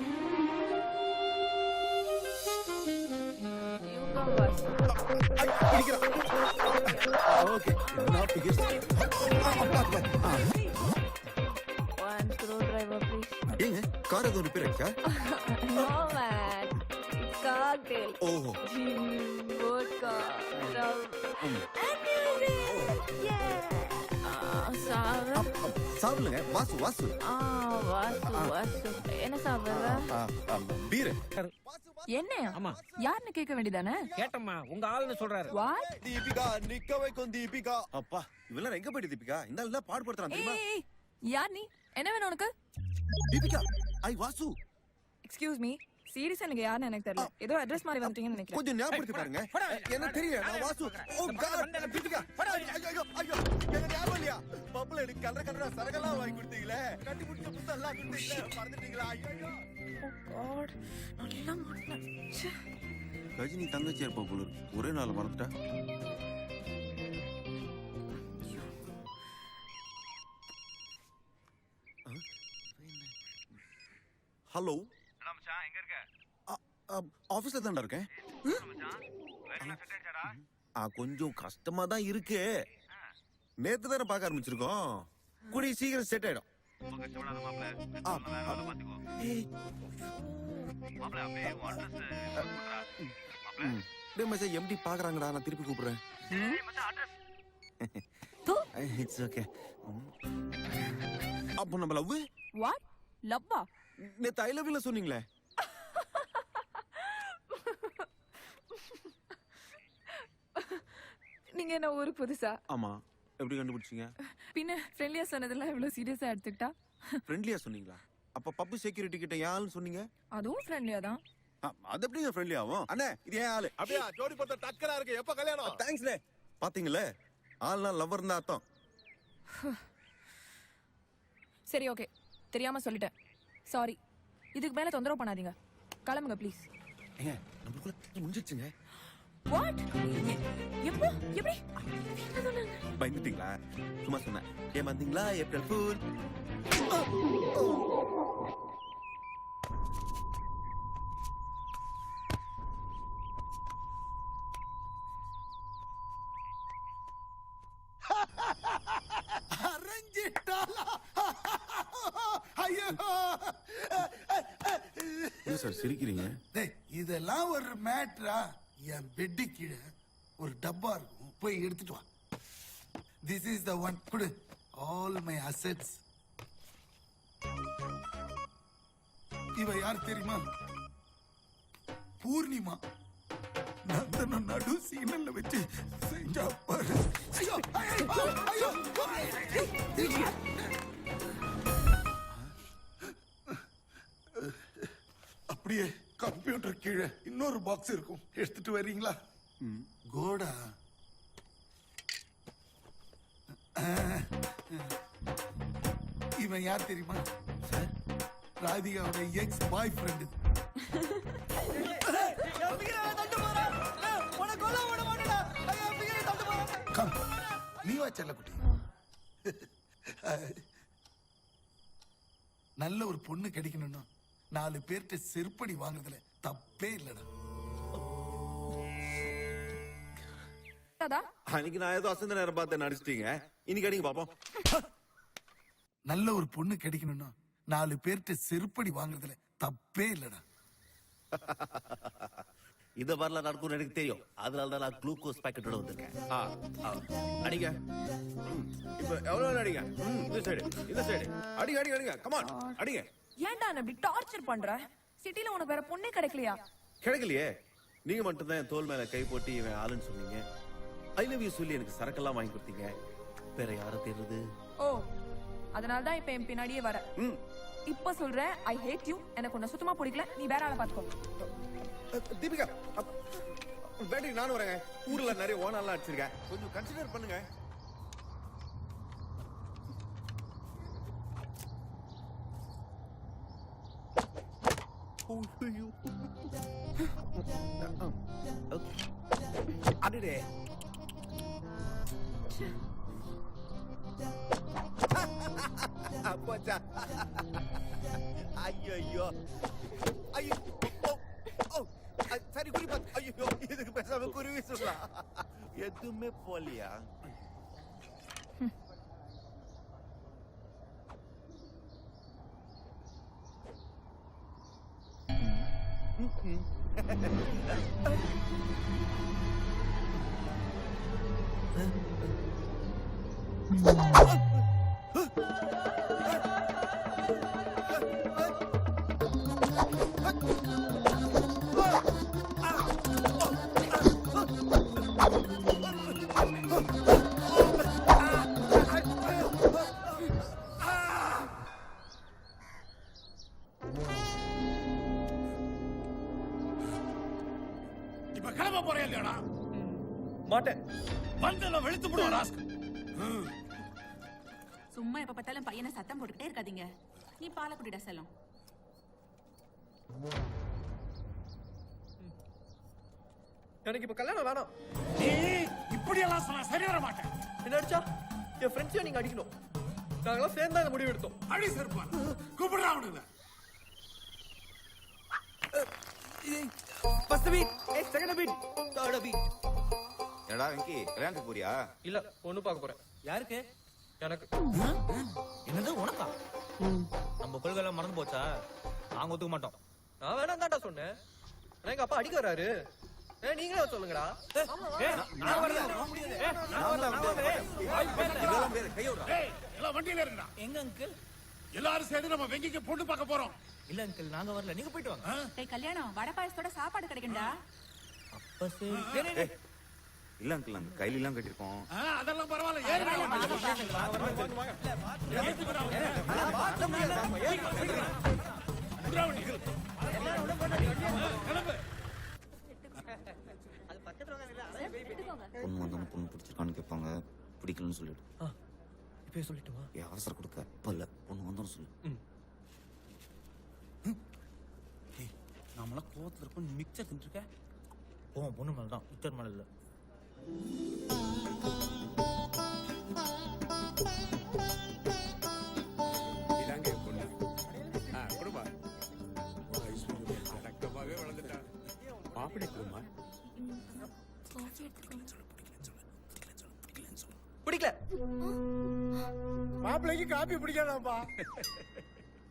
You come, Vasu. Okay, not to get. One screwdriver, please. ஏங்க, கார் ஏதோ ரிப்பேர் ஆச்சா? No, man. It's cocktail. ஓஹோ. Gin, vodka, rum, and music. Yeah. சாப்பிடுங்க. வாசு வாசு. என்ன சாப்பிடுற? பீர். என்னையா? யாருன்னு கேட்க வேண்டியதானே? கேட்டம்மா, உங்க ஆளுன்னு சொல்றாரு. What? தீபிகா, நிக்க வைக்கும் தீபிகா. அப்பா, இவெல்லாம் எங்க போயிட்டு தீபிகா? இந்த ஆளு பாடுபடுத்துறான் தெரியுமா? யார் நீ? என்ன வேணும் உனக்கு? தீபிகா, ஐ வாசு. எக்ஸ்கியூஸ் மீ, சீரியஸா எனக்கு யாருன்னு எனக்கு தெரியல. ஏதோ அட்ரஸ் மாதிரி வந்துட்டீங்கன்னு நினைக்கிறேன். கொஞ்சம் ஞாபகப்படுத்தி பாருங்க. என்ன தெரியும், நான் வாசு. ஓ காட், தீபிகா. ஐயோ, எனக்கு ஞாபகம் இல்லையா? பப்ல எனக்கு கலரா சரகெல்லாம் வாங்கி கொடுத்தீங்களே, கட்டி முடிச்ச புத்தம் எல்லாம் கொடுத்தீங்களே, மறந்துட்டீங்களா? ஐயோ. ஓ காட், நல்லா மறந்தேன். ரஜினி தங்கச்சி இருப்பா போல இருக்கு. ஒரே நாள் மறந்துட்டா. ஹலோ மச்சான், எங்க இருக்க? ஆபீஸ்ல தான் இருக்கேன். கொஞ்சம் கஷ்டமா தான் இருக்கு. நேத்து தானே பார்க்க ஆரம்பிச்சிருக்கோம். கூடிய சீக்கிரம் செட் ஆயிடும். எம்டி பாக்குறாங்கடா, நான் திருப்பி கூப்பிடுறேன். It's okay. அப்போ நம்ம லவ். வாட்? லவ்வா? நேத்து ஐ லவ் யூ சொன்னீங்களே. நீங்க என்ன ஊரு புதுசா? ஆமா. எப்படி கண்டுபிடிச்சீங்க? பின்ன ஃப்ரெண்ட்லியா சொன்னதெல்லாம் இவ்வளவு சீரியஸா எடுத்துக்கிட்டா? ஃப்ரெண்ட்லியா சொன்னீங்களா? அப்ப பப்பு செக்யூரிட்டி கிட்ட யாருன்னு சொன்னீங்க? அதுவும் ஃப்ரெண்ட்லியா தான். அது எப்படிங்க ஃப்ரெண்ட்லி ஆகும்? அண்ணே, இது ஏன் ஆளு? அப்படியே ஜோடி போட்ட டக்கரா இருக்கு. எப்ப கல்யாணம்? தேங்க்ஸ்லே. பாத்தீங்களே, ஆள்னா லவ்வர் தான் அர்த்தம். சரி, ஓகே, தெரியாம சொல்லிட்டேன். சாரி. இதுக்கு மேல தொந்தரவு பண்ணாதீங்க. கிளம்புங்க ப்ளீஸ். ஏங்க, நமக்குள்ள முடிஞ்சிடுச்சுங்க. வாட்? எப்போ? எப்படி? பயந்துட்டீங்களா? சும்மா சொன்னேன். ஏமாந்தீங்களா? April fool. சார் சிரிக்கிறீங்க? இதெல்லாம் ஒரு மேட்ரா? என் பெட்டு கீழே ஒரு டப்பா இருக்கும், போய் எடுத்துட்டு வா. This is the one. Kudu. All my assets. இவ யார் தெரியுமா? பூர்ணிமா. நந்தன நடு சீனல்ல வச்சு செஞ்சா பாரு. ஐயோ ஐயோ ஐயோ. அப்படியே கம்ப்யூட்டர் கீழே இன்னொரு பாக்ஸ் இருக்கும், எடுத்துட்டு வர்றீங்களா? கோடா. இவன் யார் தெரியுமா? ராதிகாவோட எக்ஸ் பாய் ஃப்ரெண்டு. நீ வா செல்லக்குட்டி. நல்ல ஒரு பொண்ணு கிடைக்கணும்னா 4 பேர்கிட்ட செருப்படி வாங்குறதுல தப்பே இல்லடா. அன்னைக்கு நான் ஏதோ அசந்த நேரம் பார்த்து நடிச்சிட்டீங்க, இன்னைக்கு அடிங்க பாப்போம். நல்ல ஒரு பொண்ணு கிடைக்கணும்னா 4 பேர்கிட்ட செருப்படி வாங்குறதுல தப்பே இல்லடா. இத வரல நடக்கும் எனக்கு தெரியும், அதனால தான் நான் குளுக்கோஸ் பாக்கெட்டோட வந்திருக்கேன். அடிங்க. இப்ப எவ்வளவு அடிங்க? இந்த சைடு அடிங்க அடிங்க அடிங்க. கமான் அடிங்க. ஏன்டா என்ன இப்படி டார்ச்சர் பண்ற? சிட்டில உனக்கு வேற பொண்ணே கிடைக்கலையா? கிடைக்கலையே. நீங்க மட்டும் தான் என் தோல் மேல கை போட்டு இவன் ஆளுன்னு சொன்னீங்க. ஐ லவ் யூ சொல்லி எனக்கு சரக்கெல்லாம் வாங்கி கொடுத்தீங்க. வேற யார தெரியுது? ஓ, அதனால தான் இப்ப என் பின்னாடியே வர. இப்ப சொல்றேன், ஐ ஹேட் யூ. எனக்கு உன்னை சுத்தமா பிடிக்கல, நீ வேற ஆளை பாத்துக்கோ. தீபிகா, வேட்டைக்கு நானும் வரேன். ஊர்ல நிறைய ஓனெல்லாம் அடிச்சிருக்கேன், கொஞ்சம் கன்சிடர் பண்ணுங்க. அடடே, அப்பா. ஐயோ ஐயோ, சரி குறிப்பா. ஐயோ, இதுக்கு பேசாம குருவி சொல்லலாம். எதுவுமே போலியா? இப்ப கிளம்ப போறே இல்லையாடா? மாட்டேன். வந்தெல்லாம் வெளுத்து போடுவா ராஸ்கல். சும்மா எப்ப பார்த்தாலும் பையனை சத்தம் போட்டுக்கிட்டே இருக்காதீங்க. நீ பாலை குடிடா செல்லம். எனக்கு இப்ப கல்யாணம் வேணாம். நீ இப்படி எல்லாம் சொன்னா சரி வர மாட்டேன். என்ன அடிச்சா? என் ஃப்ரெண்ட்ஸையும் நீங்க அடிக்கணும். நாங்களாம் சேர்ந்து இந்த முடிவு எடுத்தோம். அடி செருப்பா. கூப்பிடுறா அவனுங்க. First beat, second beat, third beat. என்னடா வெங்கி, கல்யாணத்துக்கு போறியா? இல்ல, பொண்ணு பார்க்க போறேன். யாருக்கு? எனக்கு. என்னது உனக்கா? நம்ம கொள்கைலாம் மறந்து போச்சா? நாங்க ஒத்துக்க மாட்டோம். நான் வேணாம் தான்டா சொன்னேன். ஆனா எங்க அப்பா அடிக்க வராரு. நீங்களே சொல்லுங்கடா. எல்லாம் வண்டியில இருக்குடா. எங்க அங்கிள்? எல்லாரும் சேர்ந்து நம்ம வெங்கிக்கு பொண்ணு பார்க்க போறோம். இல்ல அங்கிள், நாங்க வரல, நீங்க போயிட்டு வாங்க. டேய் கல்யாணம் வடை பாயசத்தோட சாப்பாடு கிடைக்கும்டா. அப்ப சரி. இல்ல அங்கிள், நாங்க கையில எல்லாம் கட்டிருக்கோம். அதெல்லாம் பரவாயில்ல. ஏறு பொண்ணு வந்தவங்க பொண்ணு பிடிச்சிருக்கான்னு கேட்பாங்க. பிடிக்கலன்னு சொல்லிடு. இப்ப சொல்லிட்டுமா? அவசரம் கொடுக்க இப்ப இல்ல, பொண்ணு வந்தோன்னு சொல்லு. நம்மளாம் கோவத்துல இருக்கும், மிக்சர் தின்றுருக்க. போவோம், பொண்ணு மேல தான், மிக்சர் மேல இல்ல. இதாங்க பொண்ணு. கொடுமா. அடக்கமாவே வளர்ந்துட்டா. மாப்பிள்ளை கொடுமா. பிடிக்கல. மாப்பிள்ளைக்கு காபி பிடிக்காதாப்பா.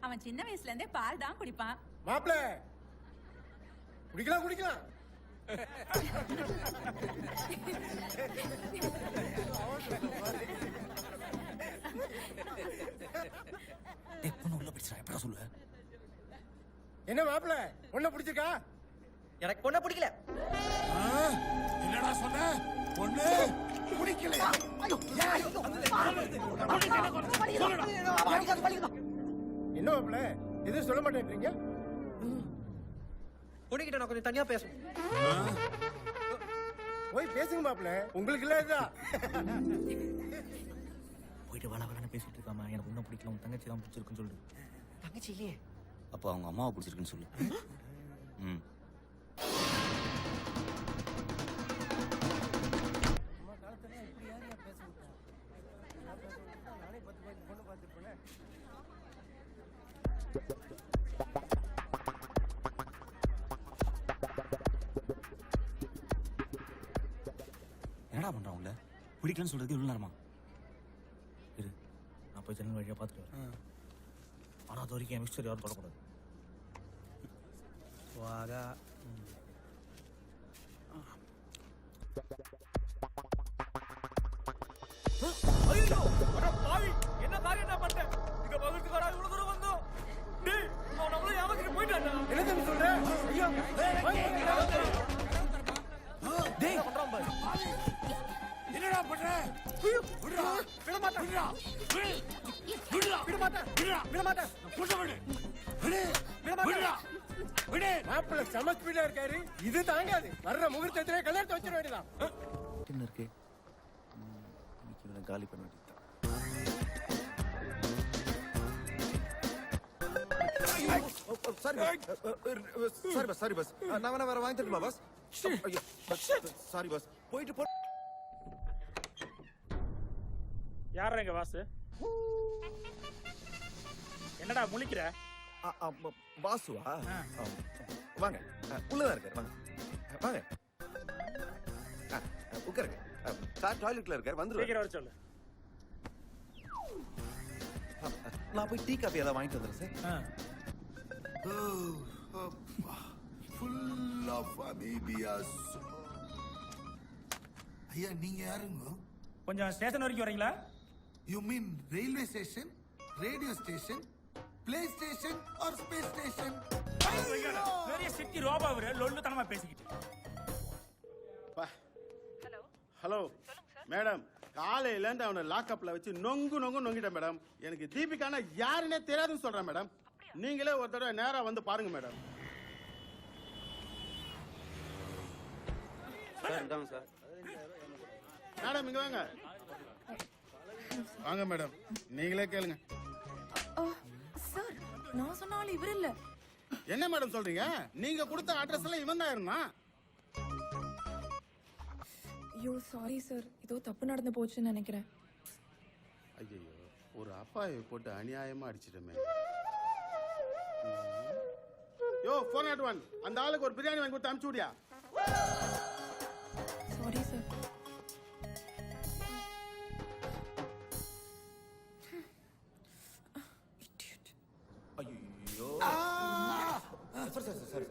அவன் சின்ன வயசுல இருந்தே பால் தான் குடிப்பான். மாப்பிள்ளை குடிக்கலாம். என்னடா சொல்லுவ? என்ன மாப்பிள்ள உன்ன பிடிச்சிருக்கா? எனக்கு பொண்ணை பிடிக்கல. என்னடா சொன்ன? பொண்ணு பிடிக்கலையா? என்ன மாப்பிள்ள எதுவும் சொல்ல மாட்டேன்றீங்க? பொண்ணுகிட்ட நான் கொஞ்சம் தனியா பேசணும். போய் பேசுங்க மாப்பிள்ள, உங்களுக்கு இல்லாததா? போயிட்டு வள வளன்னு பேசிட்டு இருக்காம எனக்கு ஒன்னும் பிடிக்கல, உன் தங்கச்சி தான் பிடிச்சிருக்குன்னு சொல்லு. தங்கச்சி இல்லையே. அப்போ அவங்க அம்மாவை பிடிச்சிருக்குன்னு சொல்லு. ம். என்னடா பண்றான் உள்ள? பிடிக்கலன்னு சொல்றதுக்கு இவ்வளவு நேரமா? இரு, நான் போய் ஜன்னல் வழியா பார்த்துட்டு வரேன். ஆனா அது வரைக்கும் என் மிக்சர் யாரும் தொடக்கூடாது. வாடா. ஐயோ, அட பாவி, என்ன காரியம் என்ன பண்ண? இங்க பகலுக்கு வரா இவ்வளவு தூரம் வந்தோம். டேய், நான் நம்மள ஏமாத்திட்டு போயிட்டான்டா. என்ன தம்பி சொல்ற? ஐயோ, டேய் பண்றான் பாரு. என்னடா பண்ற? விடுடா, விட மாட்டேன். விடுடா, விட மாட்டேன். விட மாட்டேன். புடிச்சு விடு. விடு. விட மாட்டேன். விடு. மாப்பிள்ள செம ஸ்பீடா இருக்காரு. இது தாங்காது. வர்ற முகூர்த்தத்திலே கல்யாணத்தை வச்சிட வேண்டியதான். என்ன இருக்கு? இன்னைக்கு இவனை காலி பண்ண வேண்டியது. சாரி பஸ் நான் வேணா வேற வாங்கி தரட்டுமா பஸ்? சாரி பஸ் போயிட்டு போ. யாரா எங்க வாசு? என்னடா முழிக்கிற? வாசுவா? வாங்க, உள்ளதான் இருக்காரு. வாங்க வாங்க, உட்காருங்க. சார் டாய்லெட்ல இருக்காரு, வந்துருவாரு. வர சொல்லு. நான் போய் டீ காஃபி ஏதாவது வாங்கிட்டு வந்துடுறேன் சார். Full of அமீபியாஸ். ஐயா நீங்க யாருங்க? கொஞ்சம் ஸ்டேஷன் வரைக்கும் வரீங்களா? You mean railway station, radio station, play station or space station? பெரிய சிட்டி ரோபா அவரு லொல்லு தனமா பேசிக்கிட்டு. ஹலோ மேடம், காலையில இருந்து அவனை லாக்அப்ல வச்சு நொங்கிட்டேன் மேடம். எனக்கு தீபிகானா யாருன்னே தெரியாதுன்னு சொல்றேன் மேடம். நீங்களே ஒரு தடவை நேரா வந்து பாருங்க மேடம். மேடம் இங்க வாங்க. வாங்க மேடம், நீங்களே கேளுங்க. சார், நான் சொன்னாலும் இவர் இல்ல. என்ன மேடம் சொல்றீங்க? நீங்க கொடுத்த அட்ரஸ் எல்லாம் இவன் தான் இருந்தான். ஐயோ சாரி சார், ஏதோ தப்பு நடந்து போச்சுன்னு நினைக்கிறேன். ஐயோ, ஒரு அப்பாயை போட்டு அநியாயமா அடிச்சிட்டமே. யோ 401, அந்த ஆளுக்கு ஒரு பிரியாணி வாங்கி கொடுத்து அனுப்பிச்சு விடியா. Sorry sir. ஐயோ சாரி.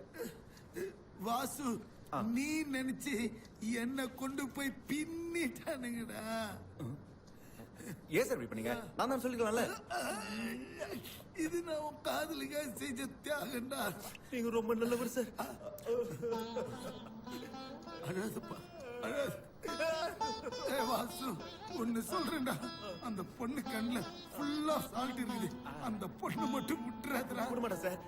வாசு, நீ நினைச்சு என்ன கொண்டு போய் பின்னிட்டானுங்கடா. ஏன் சார் இப்படி பண்ணீங்க? நான் தான் சொல்லிக்கலாம்ல. இது நான் உன் காதலிக்காக செஞ்ச தியாகண்டா. நீங்க ரொம்ப நல்லவர் சார். அழாதப்பா, அழாத. வாசு, ஒன்னு சொல்றேன்டா, அந்த பொண்ணு கண்ணுல ஃபுல்லா சால்ட் இருக்குது. அந்த பொண்ணு மட்டும் விட்டுறாதடா. விட மாட்டேன் சார்.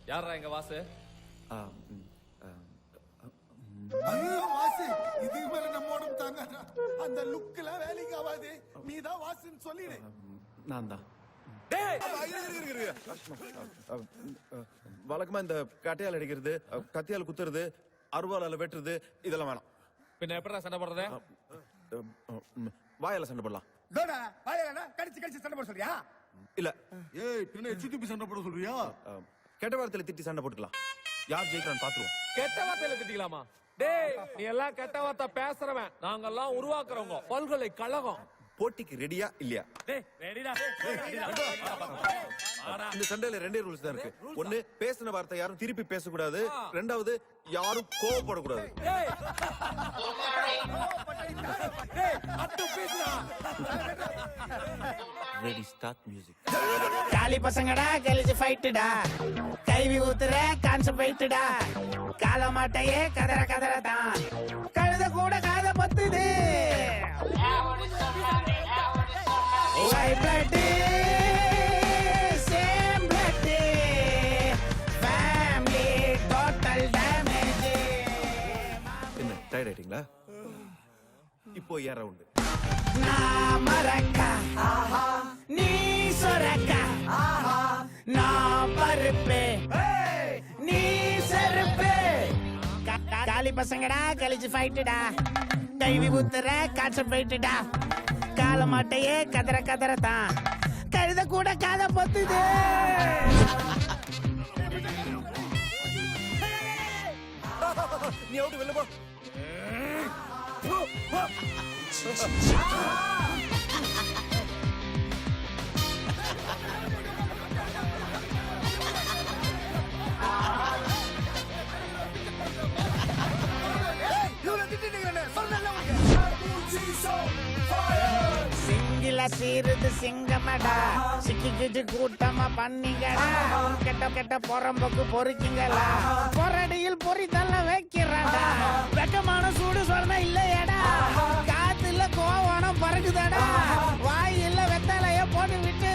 யாரா எங்க வாசு? ஐயோ வாசு, இதுக்கு மேல நம்ம உடம்பு தாங்காதா. அந்த லுக்ல வேலைக்கு ஆகாது. நீதான் வாசுன்னு சொல்லிடு. நான் தான். வழக்கமா இந்த கட்டையால் அடிக்கிறது, கத்தியால் குத்துறது, அருவாளால வெட்டுறது இதெல்லாம் வேணாம். பின்ன எப்படா சண்டை போடுறது? வாயால சண்டை போடலாம். கடிச்சு சண்டை போட சொல்றியா? இல்ல. ஏய், பின்ன எச்சுத்துப்பி சண்டை போட சொல்றியா? கெட்ட வார்த்தையில திட்டி சண்டை போட்டுக்கலாம். யார் ஜெயிக்கிறான்னு பாத்துருவோம். கெட்ட வார்த்தையில திட்டிக்கலாமா? டேய், நீ எல்லாம் கெட்ட வார்த்தை பேசுறவன். நாங்கெல்லாம் உருவாக்குறவங்க. பல்கலைக்கழகம். போட்டிக்கு ரெடியா இல்லையா? டேய் ரெடிடா. இந்த சண்டையில ரெண்டே ரூல்ஸ் தான் இருக்கு. ஒண்ணு, பேசின வார்த்தை யாரும் திருப்பி பேசக்கூடாது. ரெண்டாவது, யாரும் கோவப்படக்கூடாது. Ready, start music. காலி பசங்கடா கழிச்சு ஃபைட்டுடா, கைவி ஊத்துற கான்சென்ட்ரேட்டடா, கால மாட்டையே கதற கதற தான், கழுத கூட காத பத்துது. White blood, same blood, family total damage. என்ன டயர்ட் ஆயிட்டீங்களா? இப்போ ஏன் ரவுண்டு? நான் மரக்கா, நீ சொரக்கா, நான் பருப்பு, நீ செருப்பு. காலி பசங்கடா கழிச்சு ஃபைட்டுடா, கைவி ஊத்துற கான்சென்ட்ரேட்டடா, கால மாட்டையே கதற கதற தான், கழுத கூட காத பொத்துது. நீ அவுட்டு வெளில போ. சிங்கில சீருது சிங்கமடா, சிக்கிக்கிட்டு கூட்டமா பண்ணீங்கடா, கெட்ட கெட்ட பொறம்புக்கு பொறுக்கிங்களா, பொறடியில் பொறித்தல்ல வைக்கிறாடா, வெக்கமான சூடு சொன்ன இல்லையடா, காத்துல கோவணம் பறக்குதடா, வாயில வெத்தலைய போட்டு விட்டு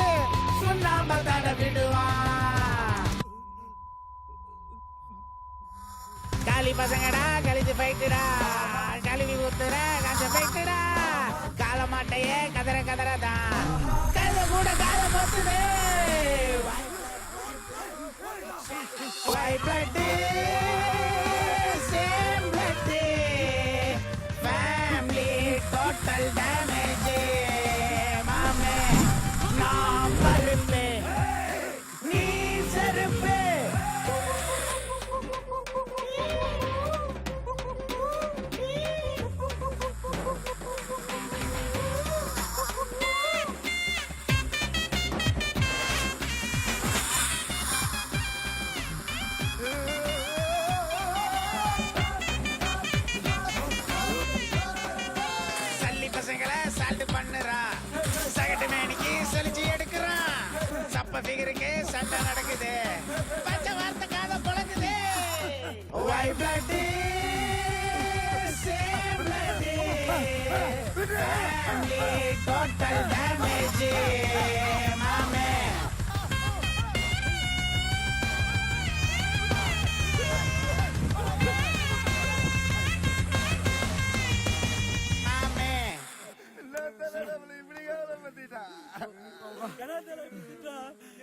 சுண்ணாம்ப தட விடுவான். காலி பசங்கடா கழிச்சு போயிட்டுடா, கழுவி ஊத்துற காஞ்ச போயிட்டுடா, கால மாட்டையே கதற கதற தான், கழுத கூட கால போத்துது. White blood, same blood, family total damage. மாமே நான் பருப்பு, நீ செருப்பு. சல்லி பசங்களை சால்ட் பண்ணுறான், சகட்டு மேனிக்கு செலிச்சு எடுக்கிறான், சப்ப ஃபிகருக்கு சண்டை நடக்குது, பச்சை வார்த்தை காத பழகுது. White blood, same blood, family total damage. மாமே மாமே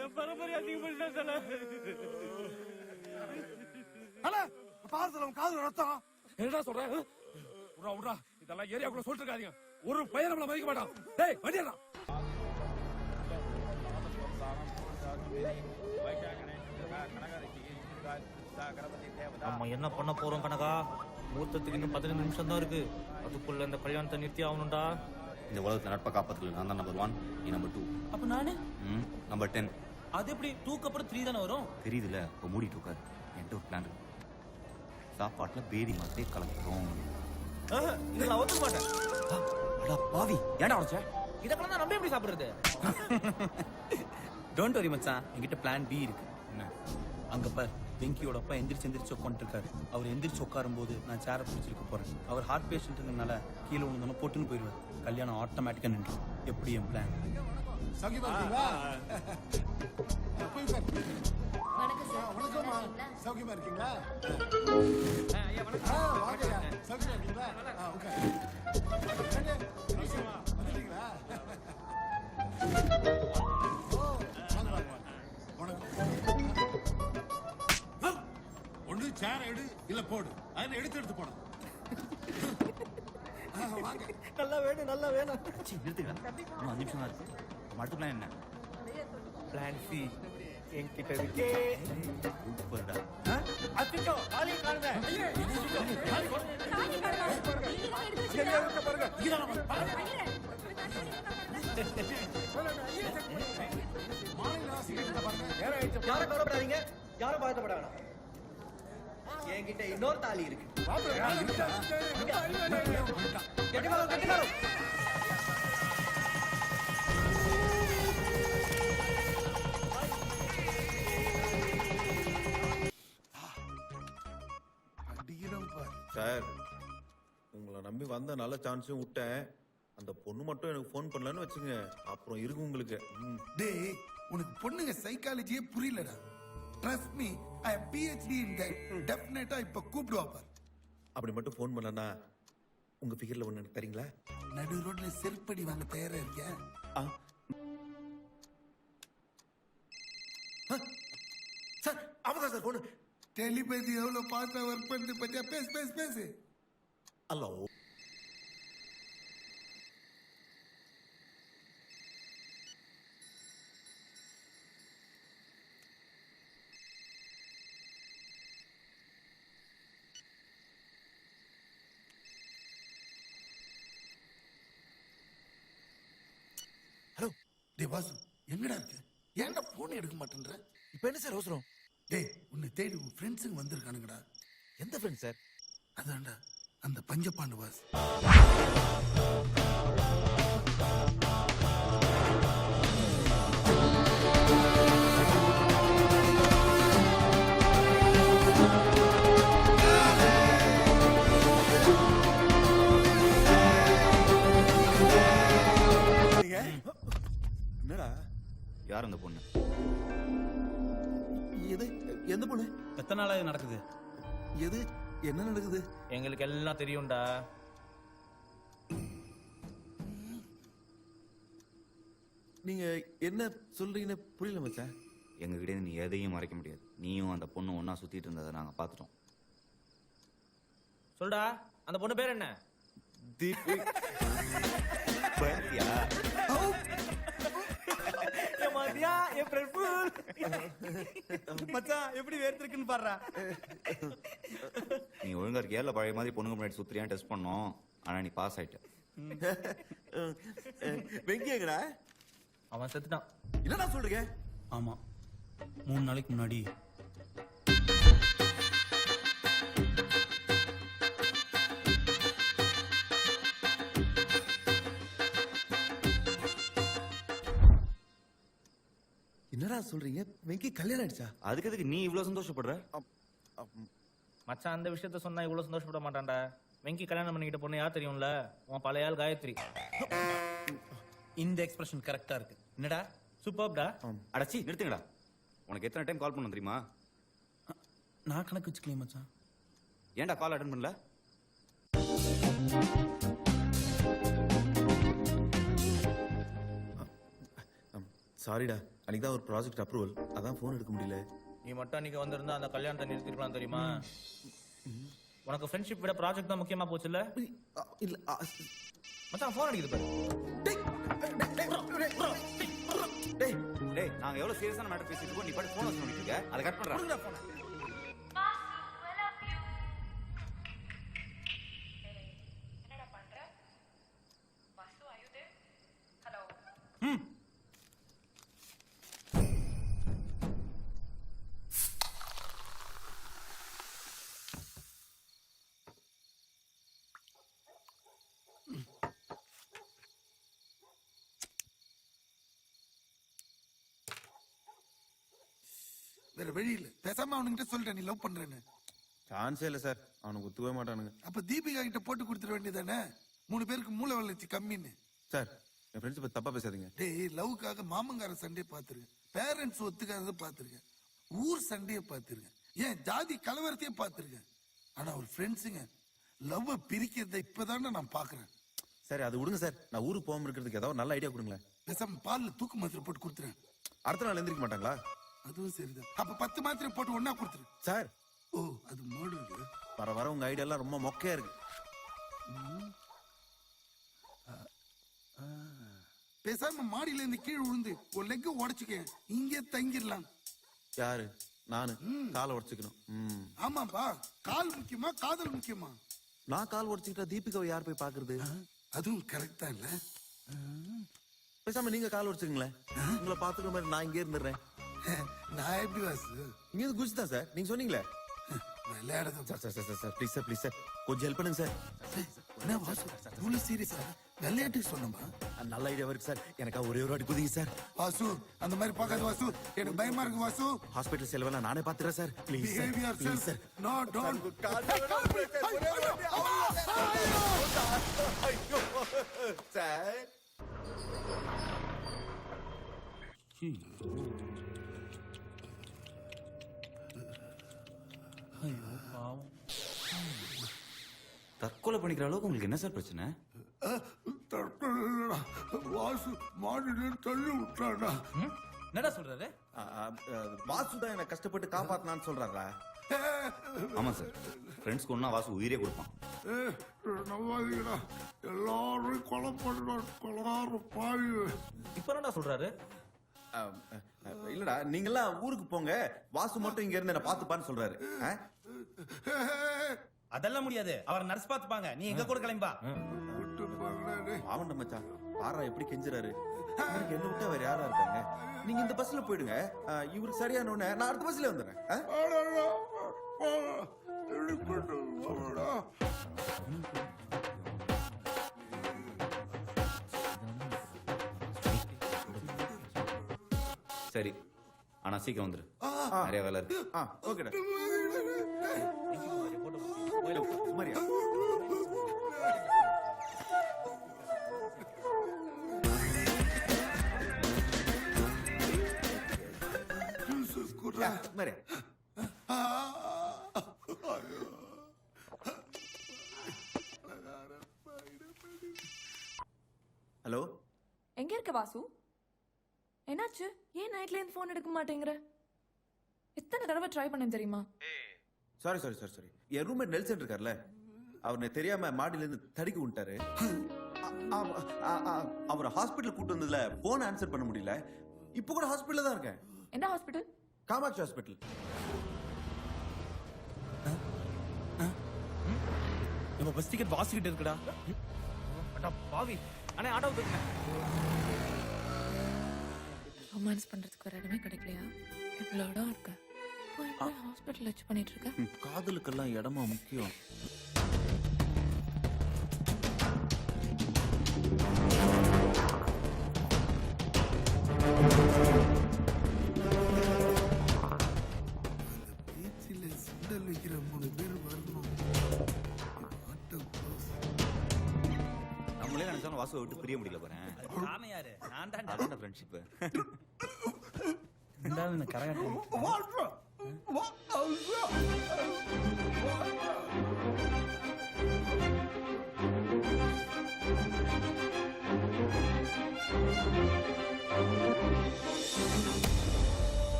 என் பரம்பரை அதிகப்பட்ட காது ரத்தம் என்ன சொல்றேன்? விட்றா விட்றா, இதெல்லாம் ஏரியாக்குள்ள சொல்லிட்டு இருக்காதீங்க. ஒரு பையன் நம்மள மதிக்க மாட்டான். டேய் வண்டியடா. நம்ம என்ன பண்ண போறோம் கனகா? முகூர்த்தத்துக்கு இன்னும் 15 நிமிஷம் தான் இருக்கு. அதுக்குள்ள இந்த கல்யாணத்தை நிறுத்தி ஆகணும்டா. இந்த உலகத்துல நட்பை காப்பாத்துக்கல நான் தான் நம்பர் 1, நீ நம்பர் 2. அப்ப நானு நம்பர் 10. அது எப்படி 2க்கு அப்புறம் 3 தானே வரும்? தெரியுதுல, இப்போ மூடிட்டு உட்காரு. என்கிட்ட ஒரு பிளான் இருக்கு. சாப்பாட்டுல பேதி மாத்தே கலக்கிறோம். இதெல்லாம் ஒத்துக்க மாட்டேன். அடா பாவி, ஏன்டா உடைச்ச? இதெல்லாம் தான் நம்ம எப்படி சாப்பிடுறது? டோன்ட் வரி மச்சான், என்கிட்ட பிளான் பி இருக்கு. என்ன? அங்க பார், வெங்கியோட அப்பா எந்திரிச்சு உட்காந்துருக்காரு. அவர் எந்திரிச்சு உட்காரும் போது நான் சேரை பிடிச்சிருக்க போறேன். அவர் ஹார்ட் பேஷண்ட்னால கீழே ஒன்று போட்டுன்னு போயிடுவார். கல்யாணம் ஆட்டோமேட்டிக்கா நின்றும். எப்படி என் பிளான்? சௌக்கியமா இருக்கீங்களா? வணக்கம்மா, சௌக்கியமா இருக்கீங்களா? வாங்கய்யா, சௌக்கியமா இருக்கீங்களா? வந்துட்டீங்களா? ஒண்ணு சேர எடு இல்ல போடு. அதை எடுத்து போடு. நல்லா வேணும், நல்லா வேணும். நிறுத்துக்கா, இன்னும் 5 நிமிஷம் தான் இருக்கு. அடுத்த பிளான் என்ன? பிளான் சி என்கிட்ட இருக்கே. சூப்பர்டா. அத்திக்கோ காலி காணுங்க. மாலை ராசி பாருங்க. யாரும் கவலைப்படாதீங்க, யாரும் பாதிக்கப்பட வேணாம். என்கிட்ட இன்னொரு தாலி இருக்கு. கெட்டிக்காரம், கெட்டிக்காரம். அடிக்கிறோம் பாரு. சார் உங்களை நம்பி வந்த நல்ல சான்ஸும் விட்டேன். அந்த பொண்ணு மட்டும் எனக்கு ஃபோன் பண்ணலன்னு வச்சுங்க, அப்புறம் இருக்கு உங்களுக்கு. டேய், உனக்கு பொண்ணுங்க சைக்காலஜியே புரியலடா. Trust me, I am PhD in that. டெஃபினட்டா இப்ப கூப்பிடுவா பாரு. அப்படி மட்டும் ஃபோன் பண்ணலன்னா உங்க ஃபிகர்ல ஒண்ணு எனக்கு தரீங்களா? நடு ரோட்ல செருப்படி வாங்க தயாரா இருக்கேன். சார் அவதான் சார் பொண்ணு. டெலிபதி எவ்வளவு பாஸ்டா ஒர்க் பண்ணிட்டு பச்சா பேசு பேசு பேசு. ஹலோ. ஹலோ. டேய் வாசு, எங்கடா இருக்க? ஏன்டா போன் எடுக்க மாட்டேன்ற? இப்போ என்ன சார் அவசரம்? டேய், உன்னை தேடி உன் ஃப்ரெண்ட்ஸுங்க வந்திருக்கானுங்கடா. எந்த ஃப்ரெண்ட் சார்? அதான்டா அந்த பஞ்சபாண்டு வாஸ். என்னடா? யார் அந்த பொண்ணு? எது? எந்த பொண்ணு? எத்தனை நாளா இது நடக்குது? எது? என்ன நடக்குது? எங்களுக்கு எல்லாம் தெரியும்டா. நீங்க என்ன சொல்றீங்கன்னு புரியல மச்சான். எங்ககிட்ட நீ எதையும் மறைக்க முடியாது. நீயும் அந்த பொண்ணு ஒன்னா சுத்திட்டு இருந்ததை நாங்க பார்த்துட்டோம். சொல்டா, அந்த பொண்ணு பேர் என்ன? தீபி. பயந்தியா? மச்சான் எப்படி வேர்த்திருக்குன்னு பாடுறா. நீ ஒழுங்கா இருக்கியா இல்ல பழைய மாதிரி பொண்ணுங்க முன்னாடி சுத்திரியான்னு டெஸ்ட் பண்ணோம். ஆனா நீ பாஸ் ஆயிட்ட. வெங்கியங்கடா? அவன் செத்துட்டான். என்னடா சொல்றீங்க? ஆமா, 3 நாளைக்கு முன்னாடி. என்னடா சொல்றீங்க? வெங்கி கல்யாணம் ஆயிடுச்சா? அதுக்கு எதுக்கு நீ இவ்வளவு சந்தோஷப்படுற? மச்சான் அந்த விஷயத்த சொன்னா இவ்வளவு சந்தோஷப்பட மாட்டான்டா. வெங்கி கல்யாணம் பண்ணிக்கிட்ட பொண்ணு யார் தெரியும்ல? உன் பழைய ஆள் காயத்ரி. இந்த எக்ஸ்பிரஷன் கரெக்டா இருக்கு. என்னடா சூப்பர்டா. அடச்சி நிறுத்துங்கடா. உனக்கு எத்தனை டைம் கால் பண்ண தெரியுமா? நான் கணக்கு வச்சுக்கலையே மச்சான். ஏன்டா கால் அட்டன் பண்ணல? சாரிடா, அன்னைக்கு தான் ஒரு ப்ராஜெக்ட் அப்ரூவல், அதான் ஃபோன் எடுக்க முடியல. நீ மட்டும் அன்னைக்கு வந்திருந்தா அந்த கல்யாணத்தை நிறுத்திருக்கலாம் தெரியுமா? உனக்கு ஃப்ரெண்ட்ஷிப் விட ப்ராஜெக்ட் தான் முக்கியமா போச்சுல்ல? இல்ல மச்சான் ஃபோன் அடிக்குது பாரு. டேய் டேய், நாங்க எவ்வளவு சீரியஸான மேட்டர் பேசிட்டு இருக்கோம், நீ பாட்டு ஃபோன் வச்சு பண்ணிட்டு இருக்க. அதை கட் பண்றா. வேற வழி இல்ல, பேசாம அவனுங்கிட்ட சொல்லிட்டேன் நீ லவ் பண்றேன்னு. சான்ஸே இல்ல சார், அவனுக்கு ஒத்துக்கவே மாட்டானுங்க. அப்ப தீபிகா கிட்ட போட்டு கொடுத்துட வேண்டியதானே? 3 பேருக்கு மூளை வளர்ச்சி கம்மின்னு. சார், என் ஃப்ரெண்ட்ஸ் பத்தி தப்பா பேசாதீங்க. டேய், லவ்க்காக மாமங்கார சண்டையை பார்த்துருக்கேன், பேரண்ட்ஸ் ஒத்துக்காததை பார்த்துருக்கேன், ஊர் சண்டையை பார்த்துருக்கேன், ஏன் ஜாதி கலவரத்தையே பார்த்துருக்கேன். ஆனா ஒரு ஃப்ரெண்ட்ஸுங்க லவ் பிரிக்கிறத இப்பதானே நான் பாக்குறேன். சரி அது விடுங்க சார், நான் ஊருக்கு போகாம இருக்கிறதுக்கு ஏதாவது நல்ல ஐடியா கொடுங்களேன். பேசாம பால்ல தூக்கு மாத்திரை போட்டு கொடுத்துறேன். அடுத்த நாள் எந்திரிக்க மாட்டாங்களா? அதுவும் சரிதான். அப்ப 10 மாத்திரை போட்டு ஒன்னா கொடுத்துரு சார். ஓ, அது மர்டர். வர வர உங்க ஐடியா எல்லாம் ரொம்ப மொக்கையா இருக்கு. பேசாம மாடியில இருந்து கீழே விழுந்து ஒரு லெக் உடைச்சுக்க, இங்கே தங்கிடலாம். யாரு? நானு காலை உடைச்சுக்கணும். ஆமாப்பா, கால் முக்கியமா காதல் முக்கியமா? நான் கால் உடைச்சுக்கிட்டா தீபிகாவை யார் போய் பாக்குறது? அதுவும் கரெக்டா இல்ல. பேசாம நீங்க கால் உடைச்சுங்களேன், உங்களை பாத்துக்கிற மாதிரி நான் இங்கே இருந்துடுறேன். நான் எப்படி வாசு இங்க இருந்து குதிச்சு தான் சார் நீங்க சொன்னீங்களே. விளையாடுறது sir sir sir sir please sir please sir கொஞ்சம் ஹெல்ப் பண்ணுங்க சார். என்ன வாசு இவ்வளவு சீரியஸா விளையாட்டுக்கு சொன்னமா? நல்ல ஐடியா இருக்கு சார். எனக்கா ஒரே ஒரு வாட்டி குதிங்க சார். வாசு அந்த மாதிரி பார்க்காத வாசு, எனக்கு பயமா இருக்கு வாசு. ஹாஸ்பிட்டல் செலவெல்லாம் நானே பாத்துறேன் sir. Please sir Behave yourself. Please sir. No, don't. Sir ஐயோ பாவம். தற்கொலை பண்ணிக்கிற அளவுக்கு உங்களுக்கு என்ன சார் பிரச்சனை? வாசு மாடில தள்ளி விட்டாடா. என்னடா சொல்றாரு? வாசு தான் என்ன கஷ்டப்பட்டு காப்பாத்தினான்னு சொல்றாரா? ஆமா சார், ஃப்ரெண்ட்ஸ்க்கு ஒன்னா வாசு உயிரே கொடுப்பான். நம்பாதீங்கடா, எல்லாரும் கொலை பண்ண கொலகார பாவி. இப்ப என்னடா சொல்றாரு? இல்லடா நீங்கெல்லாம் ஊருக்கு போங்க, வாசு மட்டும் இங்க இருந்து என்ன பாத்துப்பான்னு சொல்றாரு. அதெல்லாம் முடியாது, அவர் நர்ஸ் பாத்துப்பாங்க, நீ எங்க கூட கிளம்பா. ஆவண்ட மச்சான் பாரா எப்படி கெஞ்சுறாரு. இவருக்கு என்ன விட்டா வேற யாரா இருக்காங்க? நீங்க இந்த பஸ்ல போயிடுங்க, இவருக்கு சரியான உடனே நான் அடுத்த பஸ்ல வந்துடுறேன். சரி, ஆனா சீக்கிரம் வந்துரு, நிறைய வேலை இருக்கு. ஓகேடா. சுமாரியா சுமாரியா. ஹலோ, எங்க இருக்க வாசு? என்னாச்சு? ஏன் நைட்ல இருந்து போன் எடுக்க மாட்டேங்கிற? எத்தனை தடவை ட்ரை பண்ணேன் தெரியுமா? Sorry sorry sorry sorry. என் ரூம்மேட் நெல்சன் இருக்கார்ல, அவர் தெரியாம மாடியில இருந்து தடுக்கி விட்டாரு. அவர் ஹாஸ்பிட்டல் கூட்டு வந்ததுல போன் ஆன்சர் பண்ண முடியல. இப்போ கூட ஹாஸ்பிட்டல்ல தான் இருக்கேன். என்ன ஹாஸ்பிட்டல்? காமாட்சி ஹாஸ்பிட்டல். நம்ம பஸ் டிக்கெட் வாசிக்கிட்டு இருக்குடா. அடா பாவி, அண்ணே ஆட்டோ தூக்குங்க. ரொமான்ஸ் பண்றதுக்கு ஒரு இடமே கிடைக்கலையா? இவ்வளோ இடம் இருக்கு, போய் ஹாஸ்பிட்டல் வச்சு பண்ணிட்டு இருக்க. காதலுக்கெல்லாம் இடமா முக்கியம். பீச்சில் சுண்டல் வைக்கிற 3 பேர் வரணும். நம்மளே நினைச்சாலும் வாசுவை விட்டு பிரிய முடியல பாரு. நானே யாரு? நான் தான் அதான் ஃப்ரெண்ட்ஷிப். ரெண்டாவது கரகாட்டம்.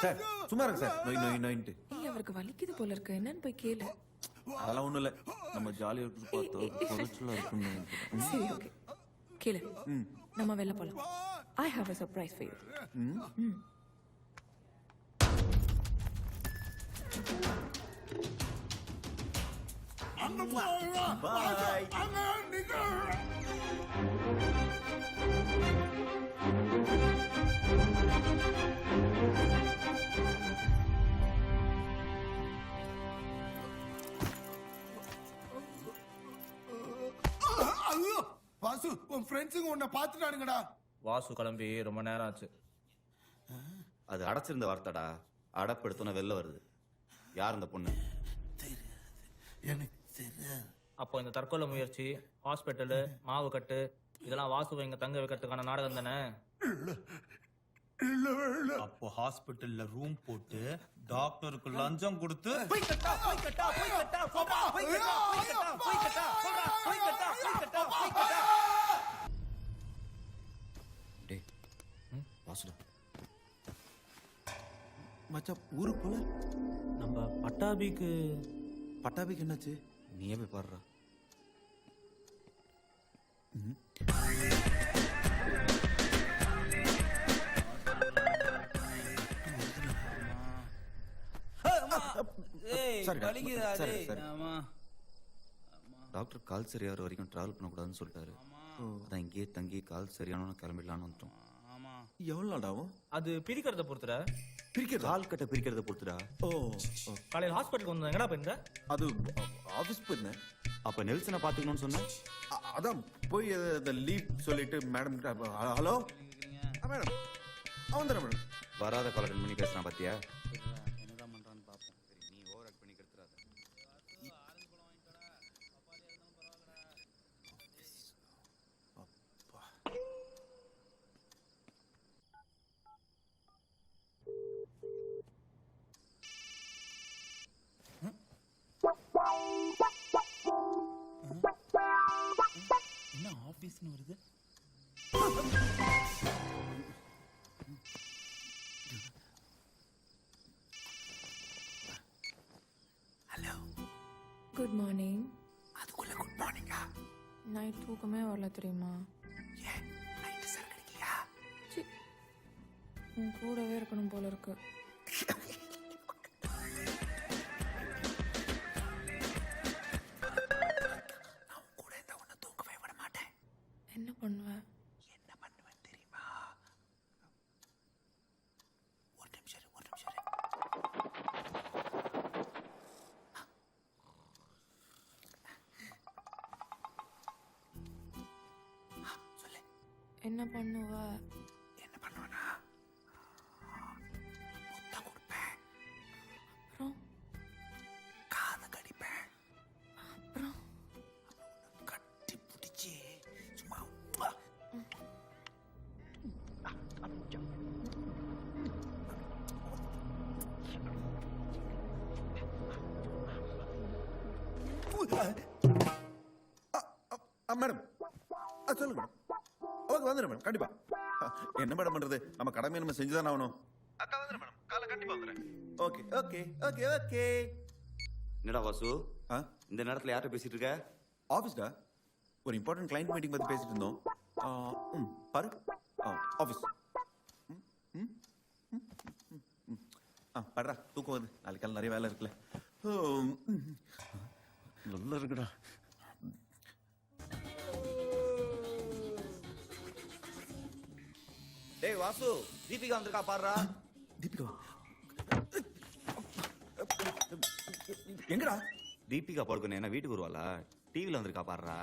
சார் சும்மா இருங்க சார். நோய் நோய் நோயின்ட்டு. நீ அவருக்கு வலிக்குது போல இருக்கு, என்னன்னு போய் கேளு. அதெல்லாம் ஒண்ணும் இல்ல, நம்ம ஜாலியா இருந்து பார்த்தோம் பொருட்களா இருக்குன்னு. சரி ஓகே, கேளு. நம்ம வெளில போலாம். I have a surprise for you. Bye. Vasu, உன் ஃப்ரெண்ட்ஸுங்க உன்னை பார்த்துட்டானுங்கடா. வாசு கிளம்பி ரொம்ப நேரம் ஆச்சு. அது அடைச்சிருந்த வார்த்தைடா, அடப்படுத்தோன்னு வெளில வருது. யார் இந்த பொண்ணு? எனக்கு தெரியாது. அப்போ இந்த தற்கொலை முயற்சி, ஹாஸ்பிட்டலு, மாவு கட்டு, இதெல்லாம் வாசுவை இங்க தங்க வைக்கிறதுக்கான நாடகம் தானே? அப்போ ஹாஸ்பிட்டல்ல ரூம் போட்டு டாக்டருக்கு லஞ்சம் கொடுத்து வாசுடா மச்சான் ஊருக்கு போல. நம்ம பட்டாபிக்கு என்னாச்சு? நீயே போய் பாடுறா. டாக்டர் கால் சரியாகிற வரைக்கும் ட்ராவல் பண்ணக்கூடாதுன்னு சொல்லிட்டாரு. அதான் இங்கேயே தங்கி கால் சரியானவனு கிளம்பிடலான்னு வந்துட்டோம். எவ்வளோ நாள் ஆகும்? அது பிரிக்கிறத பொறுத்துடா. பிரிக்கிறது? கால் கட்ட பிரிக்கிறத பொறுத்துடா. ஓ, காலையில் ஹாஸ்பிட்டலுக்கு வந்தோம். எங்கடா போயிருந்த? அது ஆஃபீஸ் போயிருந்தேன். அப்போ நெல்சனை பார்த்துக்கணும்னு சொன்னேன். அதான் போய் அந்த லீவ் சொல்லிட்டு மேடம் கிட்ட, ஹலோ மேடம் அவன் தானே மேடம். வராத கால் அட்டன் பண்ணி பேசுறான் பாத்தியா? என்னதான் பண்றான்னு பார்ப்போம். சரி, நீ ஓவர் ஆக்ட் பண்ணி கெடுத்துறாத. என்ன ஆபீஸ்னு வருது? Hello, good morning. அதுக்குள்ள குட் மார்னிங்கா? நைட் தூக்கமே வரல தெரியுமா? ஏன் நைட்டு சார் கிடைக்கலையா? உன் கூடவே இருக்கணும் போல இருக்கு. என்ன பண்ணுவேன்? என்ன பண்ணுவேன் தெரியுமா? ஒரு நிமிஷம் ஒரு நிமிஷம். சொல்லு. என்ன பண்ணுவ? என்ன பண்ணுவேனா? முத்தம் கொடுப்பேன். அப்புறம் காதை கடிப்பேன். அப்புறம் கட்டி பிடிச்சி சும்மா மேடம் சொல்லுங்க மேடம். ஓகே வந்துடுறேன் மேடம், கண்டிப்பா. என்ன மேடம் பண்றது, நம்ம கடமையை நம்ம செஞ்சுதான் ஆகணும். அக்கா வந்துடுறேன் மேடம், காலை கண்டிப்பா வந்துடுறேன். Okay okay okay okay. என்னடா வாசு, இந்த நேரத்தில் யார்கிட்ட பேசிட்டு இருக்க? ஆஃபீஸ்டா, ஒரு இம்பார்ட்டன்ட் கிளைண்ட் மீட்டிங் பத்தி பேசிட்டு இருந்தோம். பாரு, ஆஃபீஸ். படுறா, தூக்கம் வருது. நாளைக்கு காலை நிறைய வேலை இருக்குல்ல. நல்லா இருக்குடா. டேய் வாசு, தீபிகா வந்திருக்கா பாருடா. தீபிகா எங்கடா? தீபிகா படுக்கணும் என்ன வீட்டுக்கு வருவாளா? டிவில வந்திருக்கா பாருடா.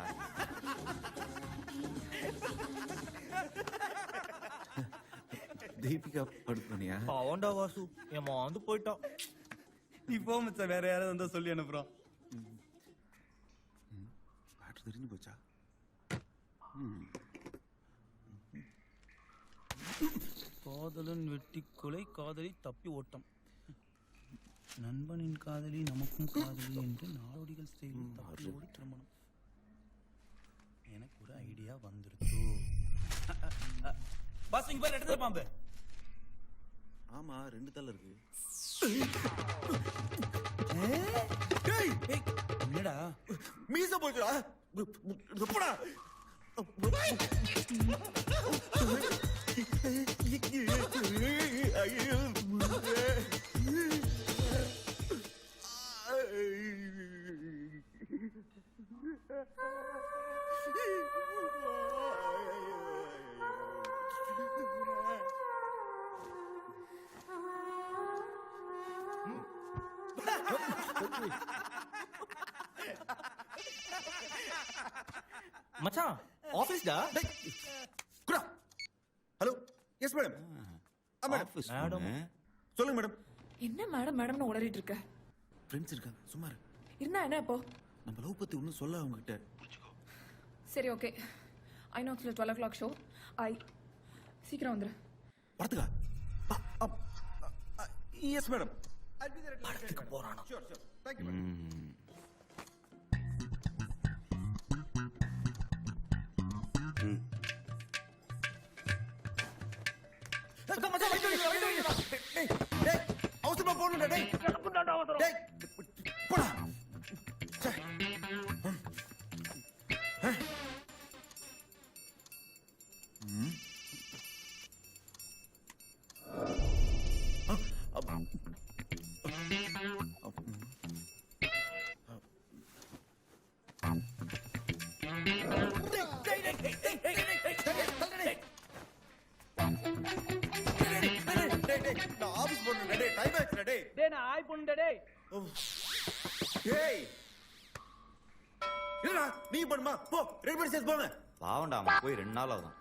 தீபிகா படுக்கணியா? அவன்டா வாசு, ஏமா வந்து போயிட்டான். நீ போ மச்சான், வேற யாராவது வந்தா சொல்லி அனுப்புறான். பேட்டரி தெரிஞ்சு போச்சா? காதலன் வெட்டி கொலை, காதலி தப்பி ஓட்டம், நண்பனின் காதலி நமக்கும் காதலி என்று நாடோடிகள் ஸ்டைலில் தப்பி ஓடி திருமணம். எனக்கு ஒரு ஐடியா வந்துருச்சு. பாஸ் இங்க பாரு, எடுத்து பாம்பு. ஆமா, 2 தலை இருக்கு. என்னடா மீச போச்சுடா. எப்படா? மச்சான், ஆபீஸ்டா. Hello, yes madam. மேடம் சொல்லுங்க மேடம். என்ன மேடம் மேடம்னு உளறிட்டு இருக்க? ஃப்ரெண்ட்ஸ் இருக்காங்க, சும்மா இரு. இருந்தா என்ன இப்போ? நம்ம லவ் பத்தி ஒன்றும் சொல்ல அவங்க கிட்ட. சரி ஓகே, ஐநாக்ஸ்ல 12 o'clock ஷோ. சீக்கிரம் வந்துரு. படத்துக்கா? Yes madam. படத்துக்கு போறானா? Sure sure, thank you madam. அவசரமா போகணும்டா. டேய் டேய் போடா. நான் ஆபீஸ் போறேன். டேய் டைம் ஆச்சுடா டேய். டேய் நான் ஆய் பண்ணுடா டேய். டேய் இல்லடா நீ பண்ணுமா போ ரெடி பண்ணி சேர்த்து போங்க. பாவண்டா போய் 2 நாள் ஆகும்.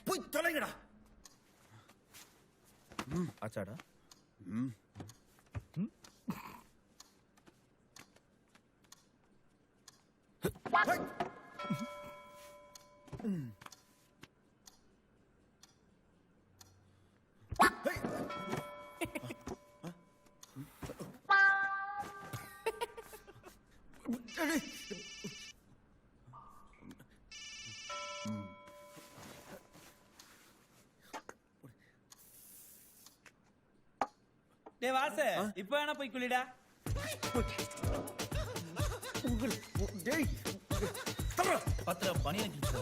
போய் தொலைங்கடா. ஆச்சாடா. டேய் வாசு இப்போ வேணா போய் குளிடா. டேய் தர பத்திர பனிய கிழிச்சு.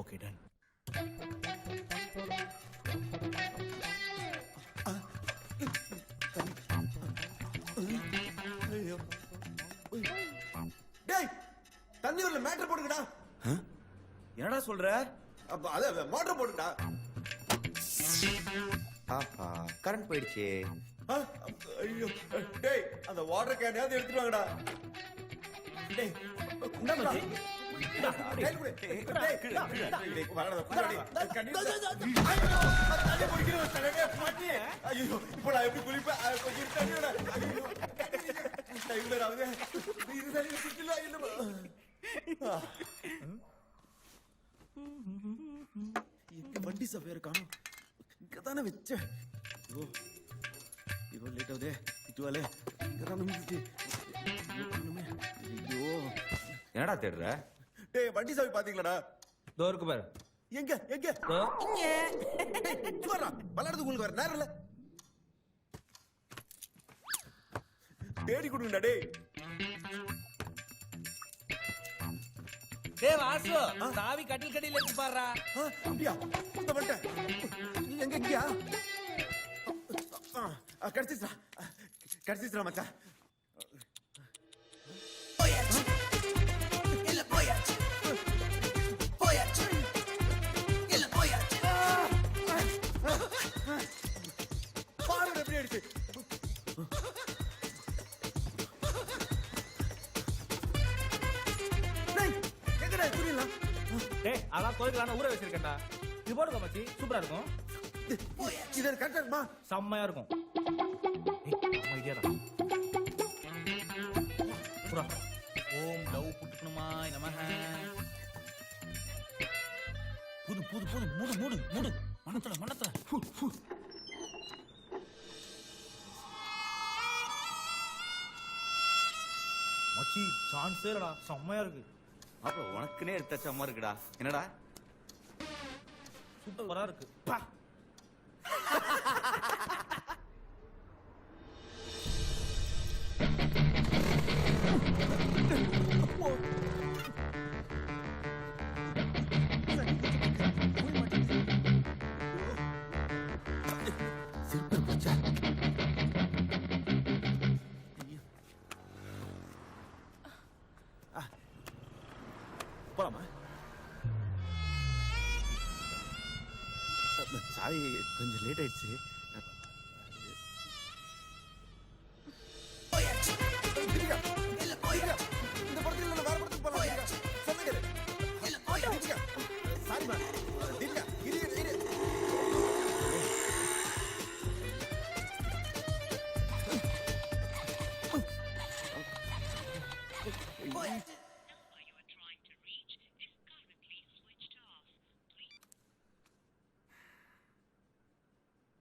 Okay done. டேய் தண்ணி வரல மேட்டர் போடுங்கடா. என்னடா சொல்ற? அப்ப அத மோட்டர் போடுங்கடா. ஆஹா கரண்ட் போயிடுச்சு. ஐயோ டேய் அந்த வாட்டர் கேனையாவது எடுத்துட்டு வாங்கடா. டேய் என்ன மச்சி? டேய் குடு. டேய் வரடா குடிடா. தண்ணி குடிக்கிறேன் தண்ணி மாட்டி. ஐயோ இப்போ நான் எப்படி குளிப்பேன்? கொஞ்சம் தண்ணிடா. ஐயோ டைம் வேற ஆகுது. இது தண்ணி குடிக்கல இல்ல. எங்க வண்டி சஃபேர் காணோம். இங்க தானே வச்சேன். ஐயோ இவ்வளோ லேட் ஆகுதே. இதுவாலே இங்க தான் நிமிஷம். ஐயோ என்னடா தேடுற? டேய் வண்டி சாவி பாத்தீங்களாடா? தோ இருக்கு பாரு. எங்க எங்க இங்க சுவரா பலறது உங்களுக்கு வர நேரம் இல்ல. தேடி கொடுங்கடா டேய். டேய் வாசு சாவி கட்டில் கட்டில இருக்கு பாருடா. அப்படியா இந்த வந்துட்டேன். எங்க எங்கயா கடிச்சிச்சுடா மச்சான். பாருங்க எப்படி அடிச்சு. எங்கடா புரியல. டேய் அதான் கோயிலான ஊற வச்சிருக்கேன்டா. இது போடுங்க மச்சி சூப்பரா இருக்கும். இது கரெக்டா இருக்குமா? செம்மையா இருக்கும். ஓம் லவ் புட்டுக்கணுமாய் நமஹ. புது புது புது மூடு மூடு மூடு மனத்துல மனத்துல. மச்சி சான்ஸே இல்லடா. செம்மையா இருக்கு. அப்புறம் உனக்குனே எடுத்த அம்மா இருக்குடா. என்னடா சூப்பரா இருக்கு. போலாமா? சாரி கொஞ்சம் லேட் ஆயிடுச்சு. இந்த படத்துல இல்ல வேற படத்துக்கு போலாம். சொன்னீங்க சாரி மா தீபிகா இரு இரு.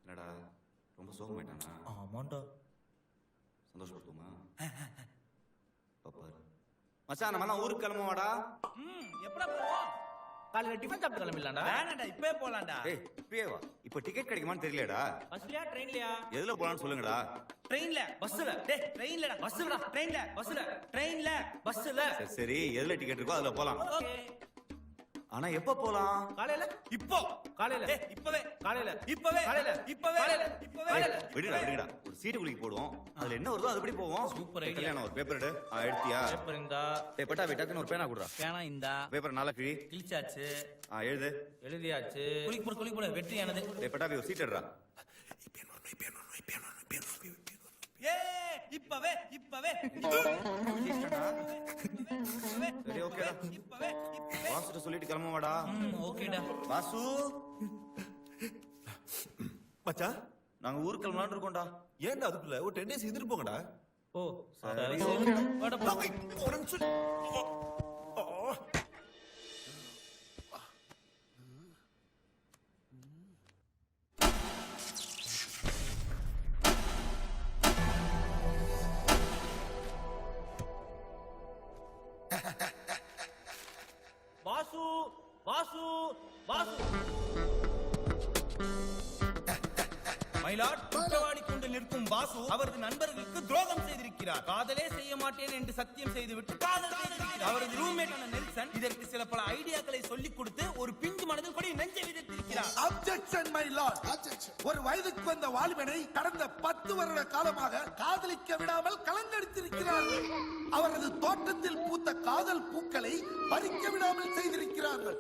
என்னடா ரொம்ப சோகமாயிட்டானா? ஆமாண்டா. சந்தோஷப்படுத்துமா? பாப்பாரு மச்சான் நம்ம எல்லாம் ஊருக்கு கிளம்புவாடா. எப்படா போவோம்? காலையில டிஃபன் சாப்பிட்டு கிளம்பிடலாம்டா. வேணாம்டா இப்பவே போலாம்டா. ஏய் இப்பயே வா. இப்போ டிக்கெட் கிடைக்குமான்னு தெரியலடா. பஸ்லயா ட்ரெயின்லயா? எதுல போலாம்னு சொல்லுங்கடா. ட்ரெயின்ல பஸ்ல. டேய் ட்ரெயின்லடா. பஸ்லடா. ட்ரெயின்ல பஸ்ல. ட்ரெயின்ல பஸ்ல. சரி எதுல டிக்கெட் இருக்கோ அதுல போலாம். ஓகே. ஆனா எப்ப போலாம்? காலையில இப்போ காலையில இப்பவே காலையில இப்பவே காலையில இப்பவே காலையில விடுடா விடுடா, ஒரு சீட்டு குலுக்கி போடுவோம். அதுல என்ன வருதோ அதுபடி போவோம். Super idea. கல்யாணம் ஒரு பேப்பர் எடு. எடுத்தியா? பேப்பர் இந்தா. டேய் பட்டா டக்குன்னு ஒரு பேனா குடுறா. பேனா இந்தா. பேப்பர் நாளா கிழி. கிழிச்சாச்சு. எழுது. எழுதியாச்சு. குளிக்கு போட வெற்றியானது. டேய் பட்டா ஒரு சீட் எடுறா. இப்பவே சரி ஓகேடா. வாசுட்ட சொல்லிட்டு கிளம்புவாடா. ஓகேடா. வாசு மச்சான், நாங்க ஊருக்கு கிளம்பலாம்னு இருக்கோம்டா. ஏன்டா அதுக்குள்ள ஒரு 10 days இருந்துட்டு போங்கடா. ஓ சரி. ஒரு நிமிஷம். வாசு வாசு வாசு மயிலாட் குற்றவாளி கொண்டு நிற்கும் வாசு அவரது நண்பர்களுக்கு துரோகம் செய்திருக்கிறார். காதலே செய்ய மாட்டேன் என்று சத்தியம் செய்துவிட்டு காதல் செய்திருக்கிறார். அவரது ரூம்மேட்டான நெல்சன் இதற்கு சில பல ஐடியாக்களை சொல்லிக் கொடுத்து ஒரு பிஞ்சு மனதில் கொடி நெஞ்சை விதைத்திருக்கிறார். Objection my Lord. ஒரு வயதுக்கு வந்த வாலிபனை கடந்த 10 வருட காலமாக காதலிக்க விடாமல் கலங்கடித்திருக்கிறார். அவரது தோட்டத்தில் பூத்த காதல் பூக்களை பறிக்க விடாமல் செய்திருக்கிறார்கள்.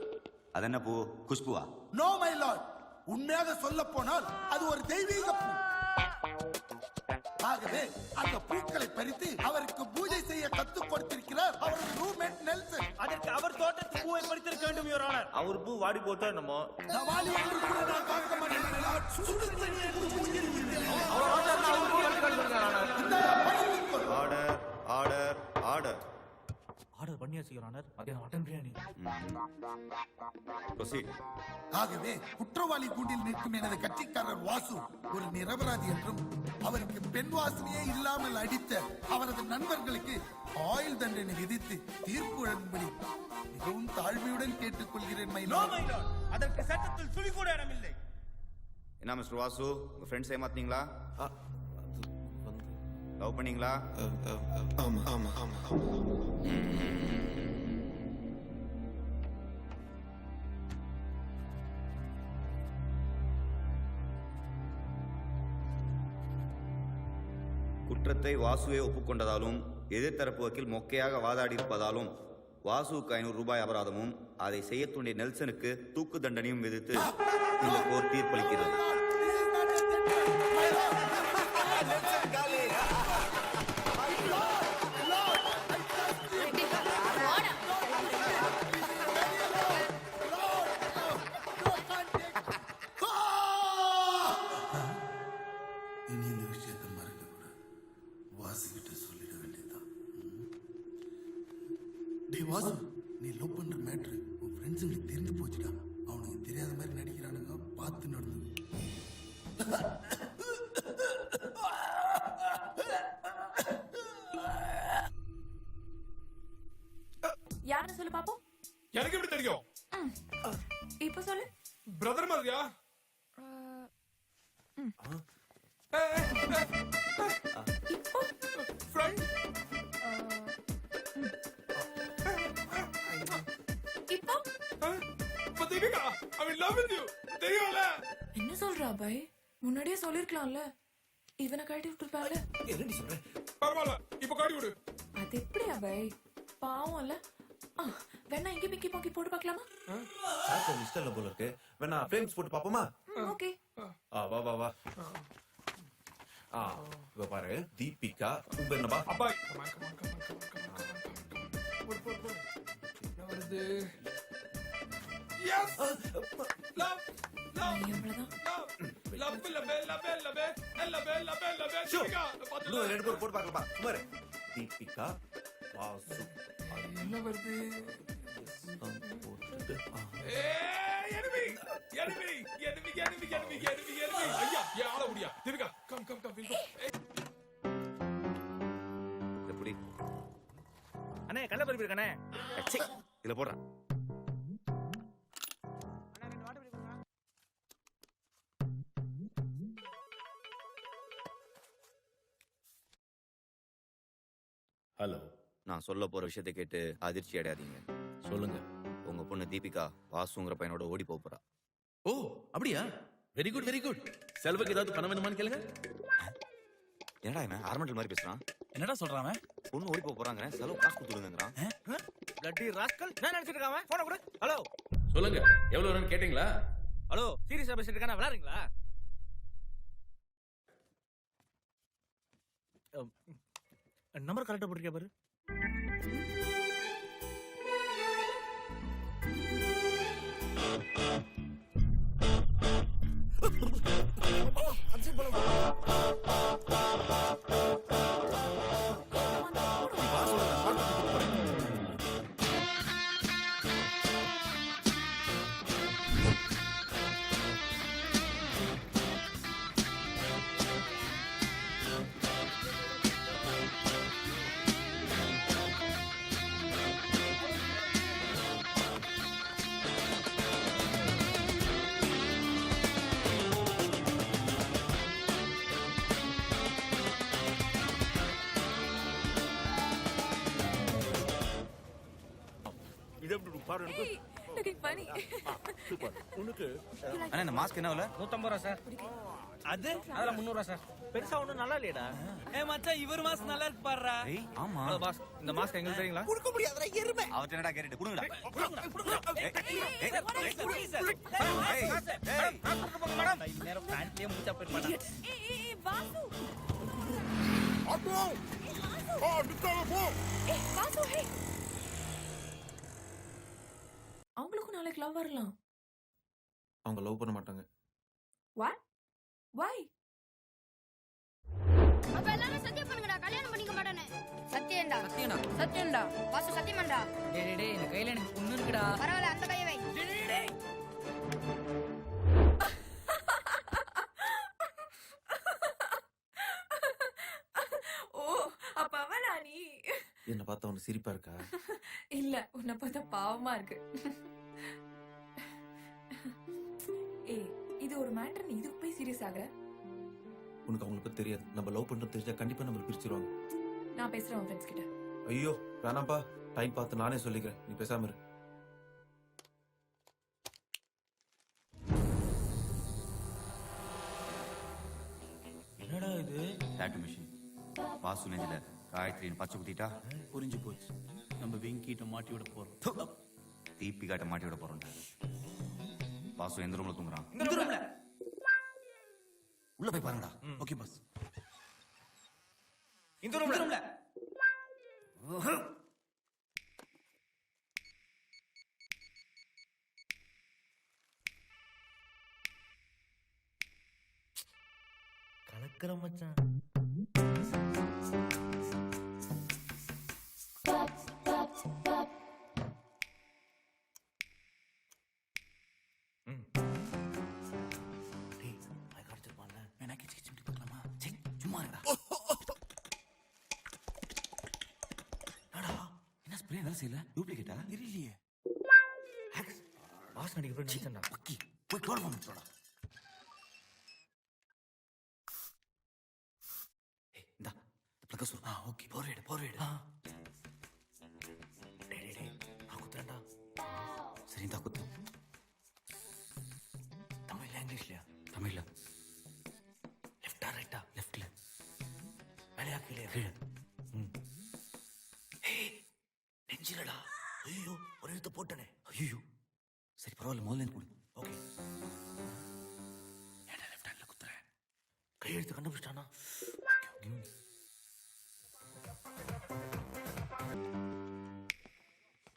அது என்ன பூ? குஷ்புவா? நோ மை லார்ட், உண்மையாக சொல்ல போனால் அது ஒரு தெய்வீக பூ. ஆகவே அந்த பூக்களை பறித்து அவருக்கு பூஜை செய்ய கத்துக் கொடுத்திருக்கிறார் அவரது ரூம்மேட் நெல்சன். அதற்கு அவர் தோட்டத்தில் பூவை பறித்திருக்க வேண்டும் யுவர் ஆனர். அவர் பூ வாடி போட்டோ என்னமோ. தவாலி என்று கூட நான் பார்க்க மாட்டேன் மை லார்ட். சுடு தண்ணீரை மூஞ்சில் விடுகிறேன். Order order order. ஆர்டர் பண்ணியாச்சு யுவர் ஆனர். மத்தியானம் மட்டன் பிரியாணி. Proceed. ஆகவே குற்றவாளி கூண்டில் நிற்கும் எனது கட்சிக்காரர் வாசு ஒரு நிரபராதி என்றும் அவருக்கு பெண் வாசனையே இல்லாமல் அடித்த அவரது நண்பர்களுக்கு ஆயுள் தண்டனை விதித்து தீர்ப்பு வழங்கும்படி மிகவும் தாழ்மையுடன் கேட்டுக்கொள்கிறேன் மை லார்ட். அதற்கு சட்டத்தில் துளி கூட இடமில்லை. என்ன மிஸ்டர் வாசு, உங்க ஃப்ரெண்ட்ஸ் ஏமாத்தீங்களா? லவ் பண்ணீங்களா? ஆமா ஆமா ஆமா. குற்றத்தை வாசுவே ஒப்புக்கொண்டதாலும் எதிர்த்தரப்பு வக்கீல் மொக்கையாக வாதாடி இருப்பதாலும் வாசுவுக்கு 500 ரூபாய் அபராதமும் அதை செய்ய தூண்டிய நெல்சனுக்கு தூக்கு தண்டனையும் விதித்து இந்த கோர்ட் தீர்ப்பளிக்கிறது. இனி இந்த விஷயத்தை மறக்க கூடாது. வாசுகிட்ட சொல்லிட வேண்டியதுதான். டேய் வாசு, நீ லவ் பண்ற மேட்ரு உன் ஃப்ரெண்ட்ஸுங்களுக்கு தெரிஞ்சு போச்சுடா. அவனுக்கு தெரியாத மாதிரி நடிக்கிறானுங்க, பார்த்து நடந்து. யாருன்னு சொல்லு பாப்போம். எனக்கு எப்படி தெரியும்? இப்ப சொல்லு. பிரதர் மாதிரியா? ஃப்ரெண்ட்? இப்போ Deepika, I will love with you. தெரியும்ல? என்ன சொல்றா பாய்? முன்னாடியே சொல்லிருக்கலாம்ல. இவனை கழட்டி விட்டுருப்பால. என்னடி சொல்ற? பரவாயில்ல, இப்ப காட்டி விடு. அது எப்படியா பாய்? பாவம்ல. வேணா இங்க மிக்கி பாக்கி போட்டு பார்க்கலாமா? சாக்கோ மிஸ்டர்ல போல இருக்கு. வேணா ஃப்ரேம்ஸ் போட்டு பாப்போமா? ஓகே. வா வா வா. இவ பாரு, தீபிகா. உன் பேர் என்னப்பா? அப்பாய். வருது. Yes. Love. ரெண்டு பேரும் போட்டு பார்க்கலாமா? சுமார். தீபிகா வாசு. என்ன வருது? எப்படி? அண்ணே கள்ள பறிப்பு இருக்கானே. இதுல போடுறேன். ஹலோ. நான் சொல்ல போற விஷயத்தை கேட்டு அதிர்ச்சி அடையாதீங்க. சொல்லுங்க. உங்க பொண்ணு தீபிகா வாசுங்கிற பையனோட ஓடி போறா. ஓ அப்படியா? Very good very good. செல்வக்கு ஏதாவது பணம் வேணுமான்னு கேளுங்க. என்னடா என்ன ஆர்மெண்டல் மாதிரி பேசுறான்? என்னடா சொல்றான் அவன்? பொண்ணு ஓடி போறாங்க, செலவு காசு கொடுத்துடுங்கிறான். லட்டி ராஸ்கல் நான் நினைச்சிட்டு இருக்கான். போன கொடு. ஹலோ சொல்லுங்க, எவ்வளவு வேணும்னு கேட்டீங்களா? ஹலோ சீரியஸா பேசிட்டு இருக்கானே, விளையாடுறீங்களா? நம்பர் கரெக்டா போட்டிருக்கா பாரு. அண்ணா இந்த மாஸ்க் என்ன விலை? 150 ரூபா சார். அது அதெல்லாம் 300 ரூபா சார். பெருசா ஒண்ணும் நல்லா இல்லையடா. மச்சான் இவர் மாஸ்க் நல்லா இருக்கு பாருடா. ஏய் ஆமா. பாஸ் இந்த மாஸ்க் எங்களுக்கு தெரியுங்களா? கொடுக்க முடியாதுடா எருமை. அவட்ட என்னடா கேரட் குடுங்கடா. மேடம் இந்த நேரம் பேண்ட்லயே மூச்சா போயிட்டு மாட்டான். வாசு அப்போ நிக்காத போ. வாசு ஹே அவங்களுக்கும் நாளைக்கு லவ் வரலாம். அவங்க லவ் பண்ண மாட்டாங்க. What? Why? அப்ப எல்லாரும் சத்தியம் பண்ணுங்கடா, கல்யாணம் பண்ணிக்க மாட்டேன்னு. சத்தியம்டா. சத்தியம்டா. சத்தியம்டா. வாசு சத்தியம்டா. டேய் டேய் இந்த கையில எனக்கு பொண்ணு இருக்குடா. பரவாயில்ல, அந்த கையை வை. ஓ அப்ப அவனா நீ? என்ன பார்த்தா உனக்கு சிரிப்பா இருக்கா? இல்ல, உன்னை பார்த்தா பாவமா இருக்கு. ஏய் இது ஒரு மேட்டர், நீ இதுக்கு போய் சீரியஸ் ஆகுற? உனக்கு அவங்களுக்கு பத்தி தெரியாது. நம்ம லவ் பண்றது தெரிஞ்சா கண்டிப்பா நம்ம பிரிச்சிருவாங்க. நான் பேசுறேன் உன் ஃப்ரெண்ட்ஸ் கிட்ட. ஐயோ வேணாம்ப்பா, டைம் பார்த்து நானே சொல்லிக்கிறேன், நீ பேசாம இரு. என்னடா இது? Tattoo machine. வாசு நெஞ்சில காயத்ரின்னு பச்சை குத்திட்டா புரிஞ்சு போச்சு. நம்ம வெங்கிட்ட மாட்டி விட போறோம். தீபிகாட்ட மாட்டி விட போறோம். வாசு எந்த ரூம்ல தூங்குறான்? இந்த ரூம்ல. உள்ள போய் பாருங்கடா. Okay boss. இந்த ரூம்ல. கலக்கற மச்சான். டூப்ளிகேட்டா தெரியலையே. பாஸ் நடிக்க போய் நினைச்சேன்டா. பக்கி போய் கோல் பண்ணிட்டோட. ஏய் இந்தா பிளக்க சுரு. ஓகே போர்வேடு போர்வேடு. டேய் டேய் நான் குத்துறேன்டா. சரி இந்தா குத்து. தமிழ்ல இங்கிலீஷ்லயா? தமிழ்ல. லெஃப்டா ரைட்டா? லெஃப்ட்ல. மேலையா கீழே? கீழே. நெஞ்சிலடா. ஐயோ ஒரு எழுத்து போட்டனே. ஐயோ சரி பரவாயில்ல, முதல்ல கொடு. ஓகே ஏடா லெஃப்ட் ஹேண்ட்ல குத்துறேன். கையெழுத்து கண்டுபிடிச்சிட்டானா?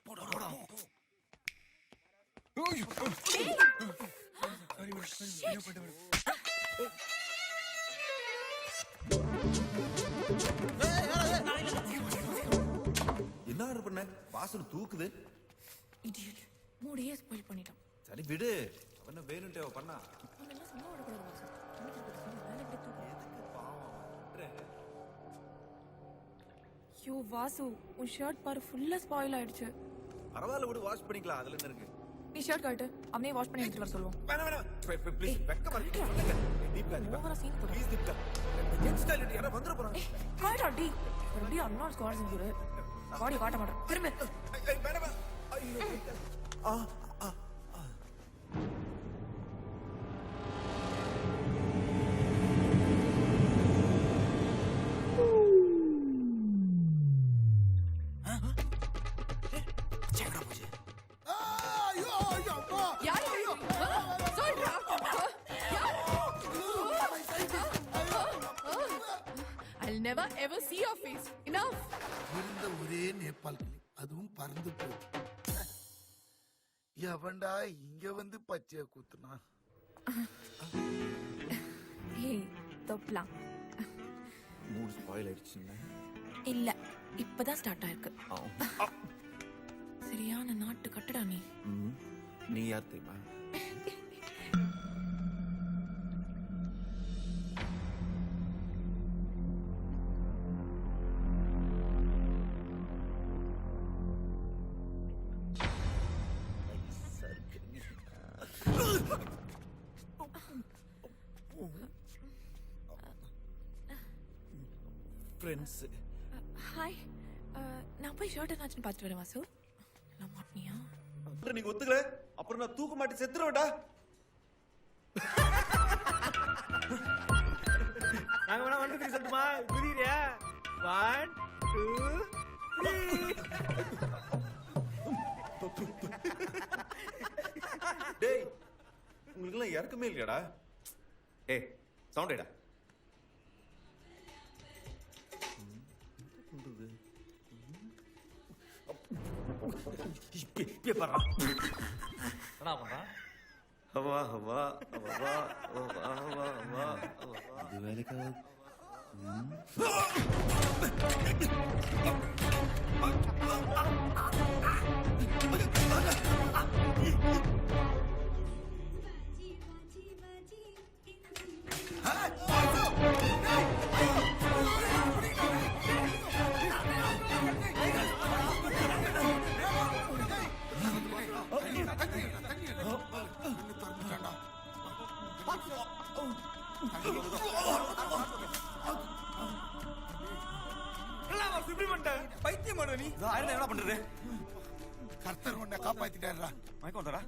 போடா போடா. என்ன பண்ண? வாசல் தூக்குது. இடியட். மூடியே ஸ்பாயில் பண்ணிட்டான். சரி விடு, என்ன வேணும்ட்டே பண்ணா. அவனெல்லாம் சும்மா விடக்கூடாது வாசு. வேலை கிட்ட தூக்கு. யோ வாசு, உன் ஷர்ட் பாரு ஃபுல்லா ஸ்பாயில் ஆயிடுச்சு. பரவாயில்ல விடு, வாஷ் பண்ணிக்கலாம். அதுல என்ன இருக்கு? நீ ஷர்ட் காட்டு, அவனே வாஷ் பண்ணி எடுத்துட்டு வர சொல்லுவோம். வேணாம் வேணாம் ப்ளீஸ் வெக்கமா இருக்கு. சொல்லுங்க தீபிகா ஓவரா சீன் போடு. ப்ளீஸ் தீபிகா. இன்ஸ்டாலிட்டி யாரா வந்துற போறாங்க. காய்டா டி. ரெடி அண்ணா ஸ்குவாட் செஞ்சுரு. பாடி காட்ட மாட்டேன். திரும்ப. வேணாம். ஐயோ I'll never ever see your face. Enough. இருந்த ஒரே நேபாள் கிளி அதுவும் பறந்து போகுது. எவன்டா இங்க வந்து பச்சைய கூத்துனா? Hey, தொப்லாம். மூட் ஸ்பாயில் ஆயிடுச்சுங்க. இல்ல, இப்பதான் ஸ்டார்ட் ஆயிருக்கு. சரியான நாட்டு கட்டடா நீ. நீ யார் தெரியுமா? ஃப்ரெண்ட்ஸ். ஹாய். நான் போய் ஷர்ட் என்னாச்சுன்னு பார்த்துட்டு வரேன் வாசு. நான் மாட்டினியா? நீங்க ஒத்துக்கல அப்புறம் நான் தூக்க மாட்டி செத்துறேன்டா. நாங்க வேணா 1 2 3 சொல்லட்டுமா? குதிரியா? 1 2 3. டேய் உங்களுக்கு எல்லாம் இறக்கமே இல்லையாடா? டேய் சவுண்டேடா. ஹவா ஹவா ஹவா ஹவா ஹவா ஹவா. இது வேலைக்காக. என்ன பண்றது? கர்த்தர் உன்னை காப்பாத்திட்டாரா? மயக்கம் வந்தாரா?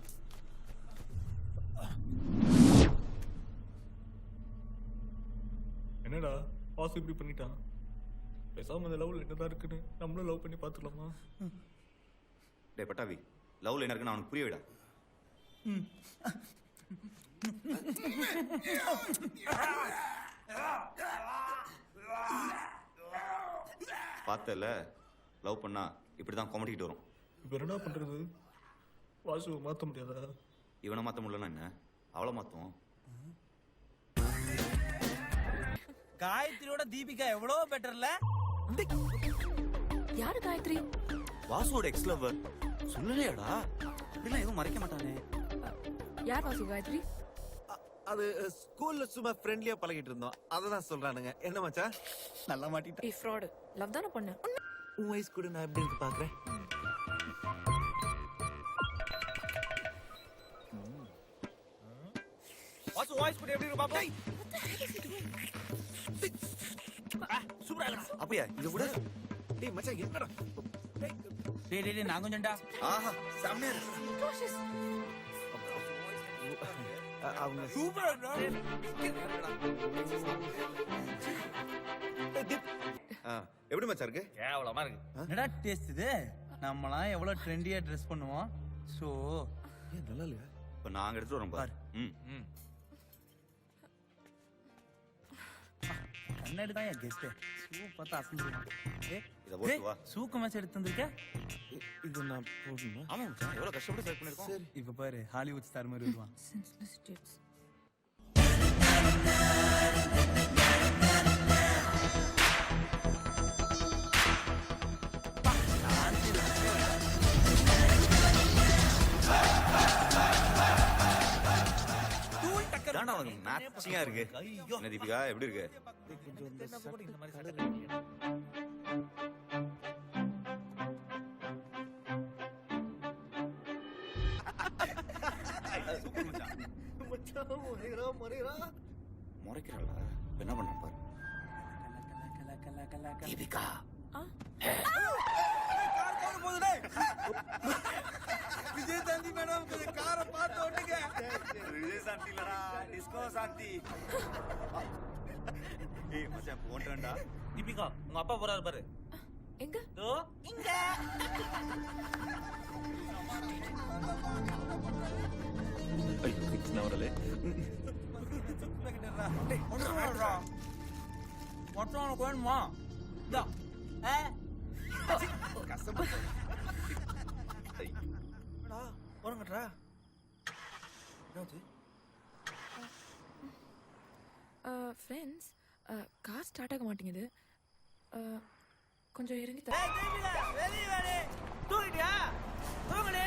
என்னடா வாசு இப்படி பண்ணிட்டான்? பேசாம அந்த லவ்ல என்னதான் இருக்குன்னு நம்மளும் லவ் பண்ணி பாத்துக்கலாமா? டேய் பட்டாவி, லவ்ல என்ன இருக்குன்னு அவனுக்கு புரிய விடா. பார்த்தல, லவ் பண்ணா இப்படிதான் கொமட்டிட்டு வரும். இப்ப என்ன பண்றது? வாசுவை மாத்த முடியாதா? இவனை மாத்த முடியலன்னா என்ன, அவளை மாத்தும். காயத்ரியோட தீபிகா எவ்வளவு பெட்டர்ல? யாரு காயத்ரி? வாசுவோட எக்ஸ் லவர். சொல்லலையாடா? அப்படிலாம் எதுவும் மறைக்க மாட்டானே. யார் வாசு காயத்ரி? அது ஸ்கூல்ல சும்மா ஃப்ரெண்ட்லியா பழகிட்டு இருந்தோம், அததான் சொல்றானுங்க. என்ன மச்சான் நல்லா மாட்டிட்ட? ஏய் ஃப்ராட். லவ் தான பண்ண. உன் வயசு கூட நான் எப்படி இருக்கு பாக்குறேன். வாசு வாய்ஸ் கூட எப்படி இருக்கு பாப்போம். சூப்பரா இல்லடா. அப்படியே இங்க விடு. டேய் மச்சான் என்னடா? டேய் டேய் நான் கொஞ்சம்டா. ஆஹா செம்மையா இருக்கு. அவங்க சூப்பரா எப்படி மச்சான் இருக்கு? கேவலமா இருக்கு. என்னடா டேஸ்ட் இது? நம்மலாம் எவ்வளவு ட்ரெண்டியா ட்ரெஸ் பண்ணுவோம். சோ ஏன் நல்லா இல்லையா? இப்ப நாங்க எடுத்துட்டு வரோம் பாரு. கண்ணாடி தான் என் கெஸ்ட். சூப்பரா அசந்துருவான். இத போட்டு வா. சூக்கு மேட்ச் எடுத்து வந்திருக்க? இது நான் போடணுமா? ஆமா மச்சான், எவ்வளவு கஷ்டப்பட்டு செலக்ட் பண்ணிருக்கோம். இப்ப பாரு ஹாலிவுட் ஸ்டார் மாதிரி வருவான். தாண்டா உனக்கு மேட்சிங்கா இருக்கு. என்ன தீபிகா எப்படி இருக்கு? முறைக்கிறாளா? என்ன பண்ண பாரு. தீபிகா விஜயசாந்தி மேடம் கொஞ்சம் காரை பார்த்து ஓட்டுங்க. விஜய் சாந்தி இல்லடா, டிஸ்கோ சாந்தி. ஏய் மச்சான் போண்டா. தீபிகா உங்க அப்பா போறாரு பாரு. எங்க? தோ இங்க. ஐயோ கிட்ஸ்னா வரலே. டேய் ஒண்ணுடா. மொத்தம் வேணுமா? இதா. கஷ்டமா டா போறங்கடா. என்னது? ஃப்ரெண்ட்ஸ் கார் ஸ்டார்ட் ஆக மாட்டேங்குது. கொஞ்சம் இறங்கி ஏய் தீபிகா வெளிய வாடி. தூங்கிட்டியா? தூங்குடி.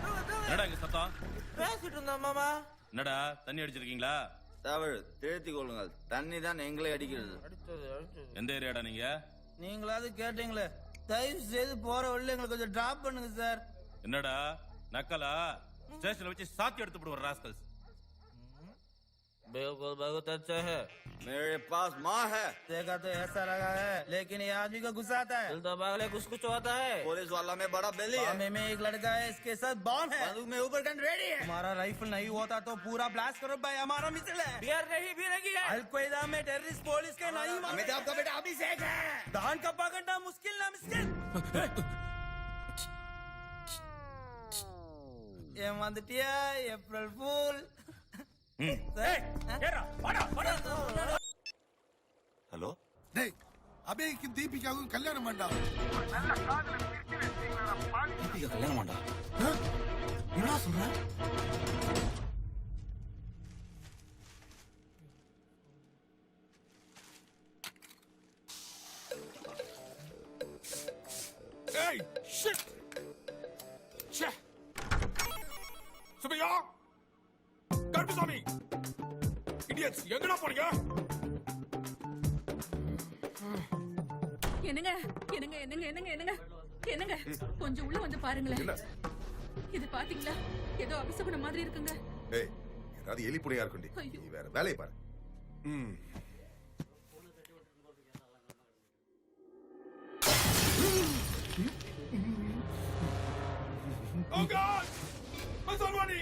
தூங்கு. என்னடா இங்க சத்தம்? பேசிட்டு இருந்தோம் மாமா. என்னடா தண்ணி அடிச்சிருக்கீங்களா? தவறு திருத்திக் கொள்ளுங்கள். தண்ணி தான் எங்களை அடிக்கிறது. எந்த ஏரியாடா நீங்க? நீங்களாவது கேட்டீங்களே. தயவு செய்து போற வழியில எங்களுக்கு கொஞ்சம் டிராப் பண்ணுங்க சார். என்னடா நக்கலா? ஸ்டேஷன்ல வச்சு சாத்தி எடுத்து போடுவார் ராஸ்கல்ஸ். बिल्कुल बहुत अच्छा है. मेरे पास माँ है. देखा तो ऐसा लगा है लेकिन ये आदमी को गुस्सा आता है. दिल तो पागल है कुछ होता है. पुलिस वाला में बड़ा बेली है. में एक लड़का है इसके साथ बॉम्ब है. बंदूक में ऊपर गन रेडी है. हमारा राइफल नहीं होता तो पूरा ब्लास्ट करो भाई. हमारा मिसल है. बियर नहीं भी रही है. अल-क्वेदा में टेररिस्ट पुलिस के नहीं मालूम. हमें तो आपका बेटा अभिषेक है. धान का पकड़ना मुश्किल ना मुश्किल. ये வந்துட்டியா ஏப்ரல் ஃபூல். ஹலோ டேய் அபேக்கும் தீபிகாவுக்கும் கல்யாணம் வேண்டாம். தீபிகா கல்யாணம் வேண்டா. என்ன சொல்ற? Hey, shit! Che! சுமையா! கருப்புசாமி! இடியட்ஸ் எங்கடா போறீங்க? என்னங்க என்னங்க என்னங்க என்னங்க என்னங்க என்னங்க கொஞ்சம் உள்ள வந்து பாருங்களேன். இது பாத்தீங்களா? ஏதோ அபசகுண மாதிரி இருக்குங்க. ஏய் ஏதாவது எலி புனையா இருக்குண்டி. நீ வேற வேலையை பாரு. Oh God! மசால்வாணி!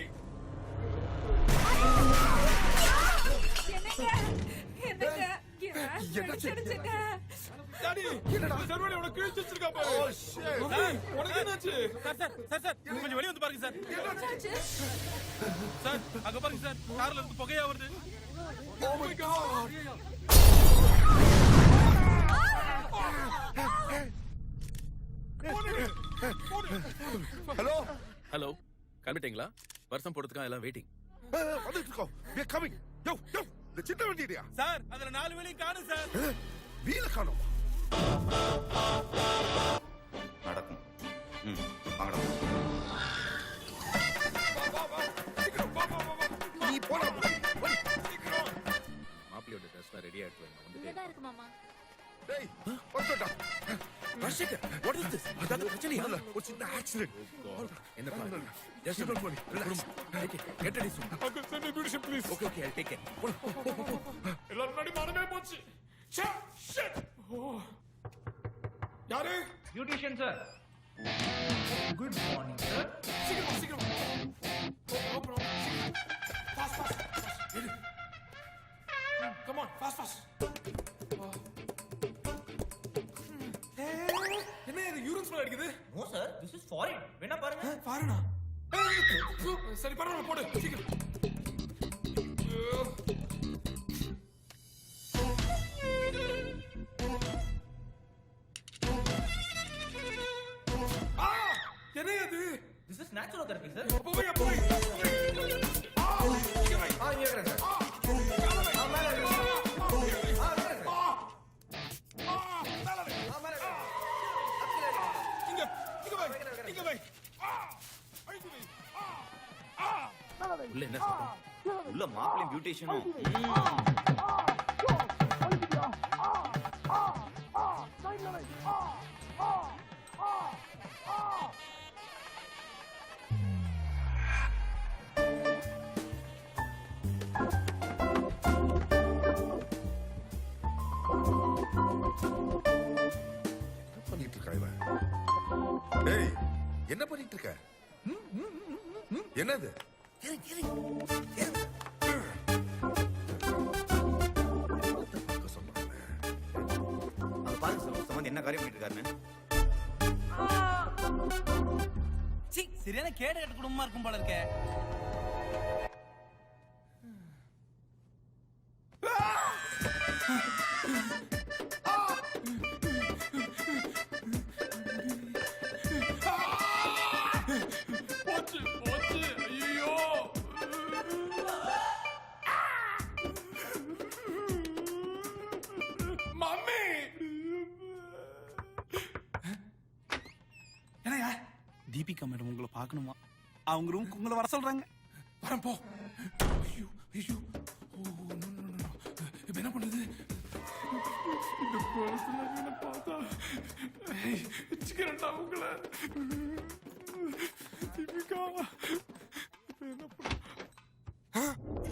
டாடி என்னடா சர்வனே உனக்கு கிழிச்சு வச்சிருக்கா பாரு. Oh shit. உனக்கு என்னாச்சு? சார் கொஞ்சம் வெளிய வந்து பாருங்க சார். என்னாச்சு? சார் அங்க பாருங்க சார். கார்ல இருந்து புகையா வருது. Oh my God! Hello hello கிளம்பிட்டீங்களா? வருஷம் போடுறதுக்காக எல்லாம் வெயிட்டிங். வந்துட்டு இருக்கோம். we are coming. யோ இந்த சின்ன வண்டியா? சார் அதுல 4 வீலையும் காணோம் சார். வீல காணோம். நடக்கும். வாங்கடா. நீ போடா. மாப்பிள்ளையோட ட்ரெஸ்லாம் ரெடி ஆயிட்டு வாங்க. இங்கதான் இருக்கு மாமா. டேய் வந்துடா. Rashik what is this? அதாவது பிரச்சனையா? ஒரு சின்ன ஆக்சிடென்ட். என்ன plan? Just don't worry. Relax. Get ready soon. Uncle sent me beautician please. Okay okay I take it. எல்லாரும் ரெடி மாறவே போச்சு. ஷிட். யாரு? Beautician sir. Good morning sir. சீக்கிரம். No problem. Fast. Come on fast. என்ன இது urine smell அடிக்குது? No sir this is foreign. வேணா பாருங்க. ஃபாரினா? சரி பரவாயில்ல போடு சீக்கிரம். என்ன இது? This is natural therapy sir. போய் இங்க இருக்கேன் சார். உள்ள என்ன சத்தம்? உள்ள மாப்பிள்ளையும் பியூட்டிஷியனும். பண்ணிட்டு இருக்கா இவன்? டேய் என்ன பண்ணிட்டு இருக்க? என்னது? அது பாருங்க சார் சம்பந்தி என்ன காரியம் பண்ணிட்டு இருக்காருன்னு. சரியான கேடு கட்ட குடும்பமா இருக்கும் போல இருக்கே. தீபிகா மேடம் உங்களை பார்க்கணுமா? அவங்க ரூமுக்கு உங்களை வர சொல்றாங்க. வரேன் போ. ஐயோ ஐயோ, இப்ப என்ன பண்ணுது? இந்த பழத்துல என்ன பார்த்தா வச்சுக்கிறேன்டா உங்களை. தீபிகா என்ன பண்ண?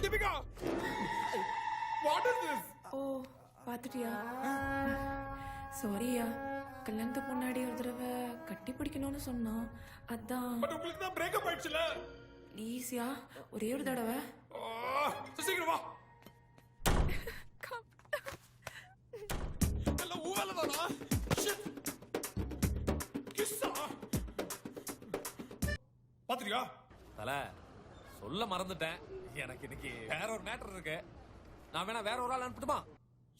Deepika, what is this? Oh பாத்துட்டியா? சாரியா, கல்யாணத்துக்கு முன்னாடி ஒரு தடவை கட்டி பிடிக்கணும்னு சொன்னான், அதான். பட் உங்களுக்கு தான் பிரேக்கப் ஆயிடுச்சுல. ப்ளீஸ்யா, ஒரே ஒரு தடவை. சீக்கிரம் வா. எல்லாம் ஊவேலதானா? ஷிட். கிஸ்ஸா. பாத்துறியா? தல சொல்ல மறந்துட்டேன். எனக்கு இன்னைக்கு வேற ஒரு மேட்டர் இருக்கு. நான் வேணா வேற ஒரு ஆள் அனுப்பட்டுமா?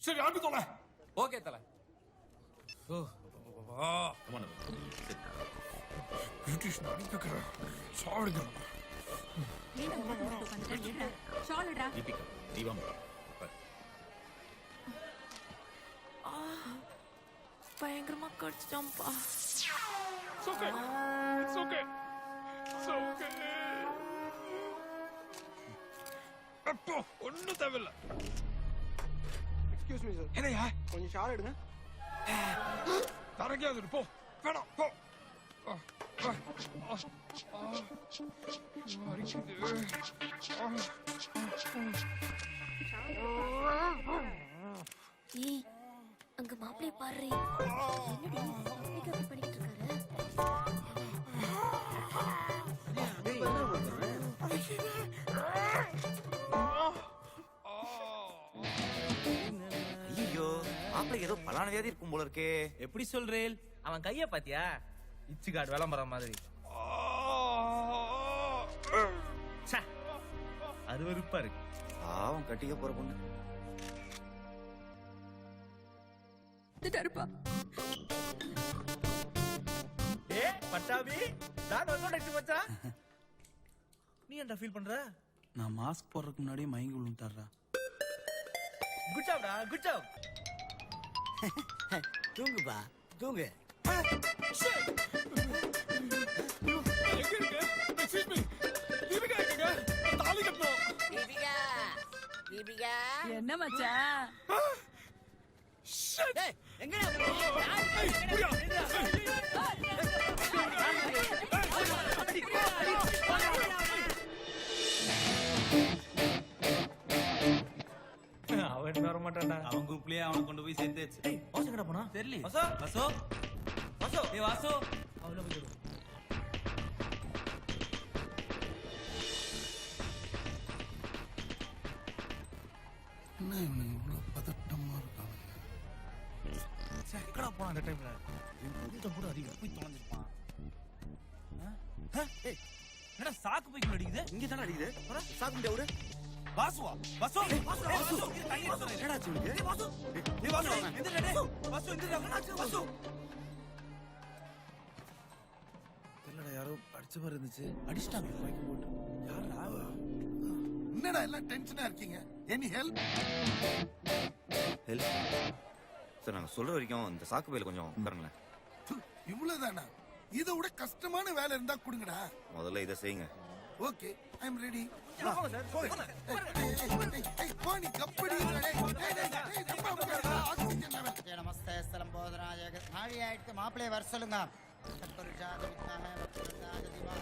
சரி, அனுப்பி தோல. ஓகே தல. பிரிட்டிஷ் நடிக்கிற சாடுங்க. தீபிகா, தீபம். பயங்கரமா கடிச்சிட்டான்ப்பா. It's okay. It's okay. It's okay. அப்போ ஒண்ணும் தேவையில்ல. Excuse me sir. என்னையா? கொஞ்சம் ஷார் எடுங்க. தரக்கையாது போ. வேணாம் போ. ஏய், அங்க மாப்பிள்ளை பாரு. என்னடி பண்ணிட்டு இருக்காரு? ஐயோ, மாப்பிள்ளை ஏதோ பலான வியாதி இருக்கும் போல இருக்கே. எப்படி சொல்றேன்? அவன் கைய பாத்தியா? இச்சு கார்டு விளம்பரம் மாதிரி. அது வெறுப்பா இருக்கு. அவன் கட்டிக்க போற பொண்ணு. பட்டாபி, நான் வந்து நெக்ஸ்ட் மச்சான். நீ என்ன ஃபீல் பண்ற? நான் மாஸ்க் போடுறதுக்கு முன்னாடியே மயங்கி விழுந்துட்டாரா. குட் ஜாப்டா, குட் ஜாப். தூங்குப்பா, தூங்கு. எங்க இருக்கு? Excuse me. தீபிகா எங்க? தாலி கட்டணும். தீபிகா, தீபிகா. என்ன மச்சான்? டேய், எங்கடா போற? ஏய், புரியா? அவன் வர மாட்டான்டா. அவன் குரூப்லயே அவனை கொண்டு போய் சேர்த்தாச்சு. ஏய், வாசு எங்கடா போனா? தெரியல. வாசு, வாசு. வாசு, ஏய் வாசு. அவள போய் கேளு. என்ன இவனுங்க இவ்வளவு பதட்டமா இருக்காங்க? சரி, எங்கடா போனா அந்த டைம்ல? கொஞ்சம் கூட அதிகம் போய் தொலைஞ்சிருப்பான். ஏய், என்னடா சாக்கு பைக்குள்ள அடிக்குது? இங்க தானே அடிக்குது. சாக்கு முடியா ஒரு வாசுவா? வாசு, வாசு, வாசு. தண்ணி எடுத்து என்னடா ஆச்சு உனக்கு? ஏய் வாசு. ஏய் வாசு, எந்திரடா டேய். வாசு, எந்திரடா. வாசு. தெரியலடா, யாரோ அடிச்ச மாதிரி இருந்துச்சு. அடிச்சிட்டாங்க பைக் போட்டு. யாரா? என்னடா எல்லாம் டென்ஷனா இருக்கீங்க? Any help? ஹெல்ப் சார், நாங்க சொல்ற வரைக்கும் இந்த சாக்கு பையில கொஞ்சம் உட்காருங்களேன். இவ்வளவுதானா? இதை விட கஷ்டமான வேலை இருந்தா கொடுங்கடா. முதல்ல இதை செய்யுங்க. Okay, I am ready. போங்க சார், போங்க. பாணி கப்படி. நமஸ்தே ஸ்தலம்போதராய. நாழி ஆயிடுத்து, மாப்பிள்ளைய வர சொல்லுங்க.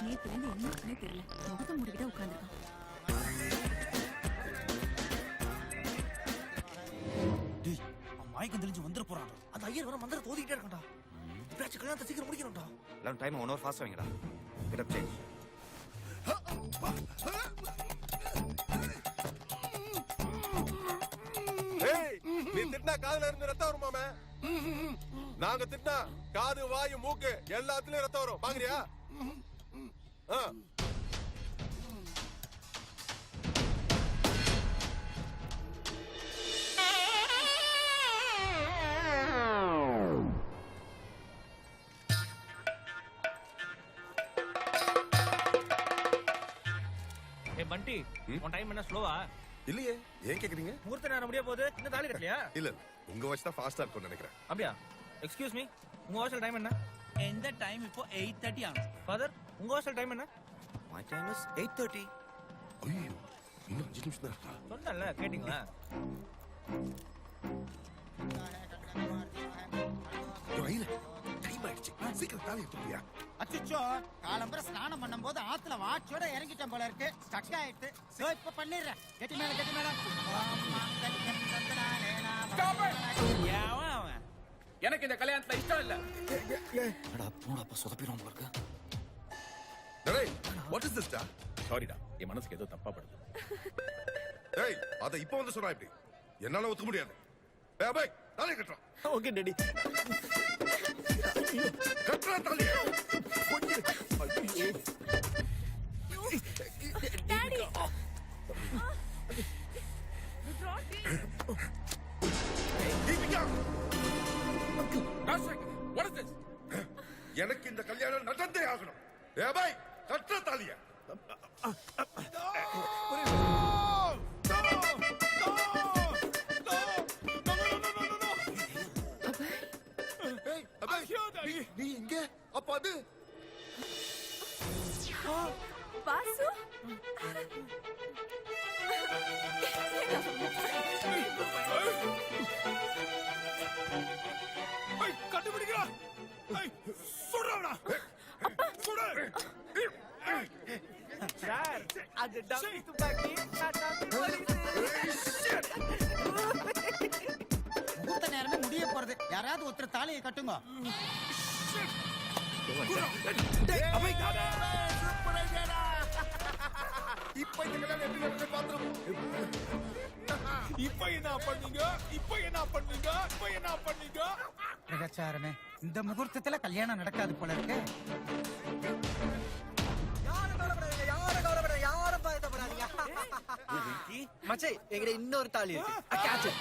நேத்துல இருந்து என்ன இருக்குன்னே தெரியல. முகத்தை மூடிக்கிட்டே உட்கார்ந்துருக்கான். டேய், அவன் மயக்கம் தெளிஞ்சு வந்துட போறான். அந்த ஐயர் வர மந்திர தோதிக்கிட்டே இருக்கான்டா. இப்படியாச்சும் கல்யாணத்தை சீக்கிரம் முடிக்கணும்டா. எல்லாரும் டைம் 1 hour ஃபாஸ்ட் வைங்கடா. Get up change. நீ திட்டினா காதுல இருந்து ரத்தம் வருமாமே. நாங்க திட்டினா காது வாயு மூக்கு எல்லாத்துலயும் ரத்தம் வரும். பாக்குறியா? பண்டி உன் டைம் என்ன ஸ்லோவா? இல்லையே, ஏன் கேக்குறீங்க? முகூர்த்த நேரம் முடிய போகுது, இன்னும் தாலி கட்டலையா? இல்ல உங்க வாட்ச் தான் ஃபாஸ்டா இருக்கும்னு நினைக்கிறேன். அப்படியா? எக்ஸ்கியூஸ் மீ, உங்க வாட்ச்ல டைம் என்ன? எந்த டைம் இப்போ 8:30 ஆகும். ஃபாதர், உங்க வாட்ச்ல டைம் என்ன? My time is 8:30. ஐயோ, இன்னும் 5 நிமிஷம் தான் இருக்கா? சொன்னல, கேட்டிங்களா? டைம் ஆயிடுச்சு, சீக்கிரம் தாலி எடுத்துறியா? அச்சோ, காலம்பர ஸ்நானம் பண்ணும்போது ஆத்துல வாட்சோட இறங்கிட்டேன் போல இருக்கு. ஸ்டக் ஆயிடுச்சு. சோ இப்ப பண்ணிடுறேன். கெட்டி மேல எனக்கு இந்த கல்யாணத்துல இஷ்டம் இல்ல. என்னடா போடா சொதப்பிரோம் போல இருக்கு. டேய், வாட் இஸ் திஸ் டா? சாரிடா, என் மனசுக்கு ஏதோ தப்பா படுது. டேய், அத இப்போ வந்து சொன்னா எப்படி? என்னால ஒத்துக்க முடியாது. டேய் பை, தாலி கட்டறோம். Okay daddy. கட்டறா தாலி. Daddy. Deepika, What is this? எனக்கு இந்த கல்யாணம் நடந்தே ஆகணும். டேய் பை, கட்டறா தாலிய. நீ இங்க அப்ப அது பாசு கண்டுபிடிக்கிறா. சுடுறா. சுடு. சார், அது டம்மி துப்பாக்கி, நான் டம்மி போலீஸ். முகூர்த்த நேரமே முடிய போறது. யாராவது ஒருத்தர் தாலியை கட்டுங்க. இப்ப இந்த கல்யாணம் எப்படி நடந்து பாத்துறோம். இப்ப என்ன பண்ணீங்க? பிரகச்சாரமே, இந்த முகூர்த்தத்துல கல்யாணம் நடக்காது போல இருக்கு. மச்சே, எங்கட இன்னொரு தாலி இருக்கு.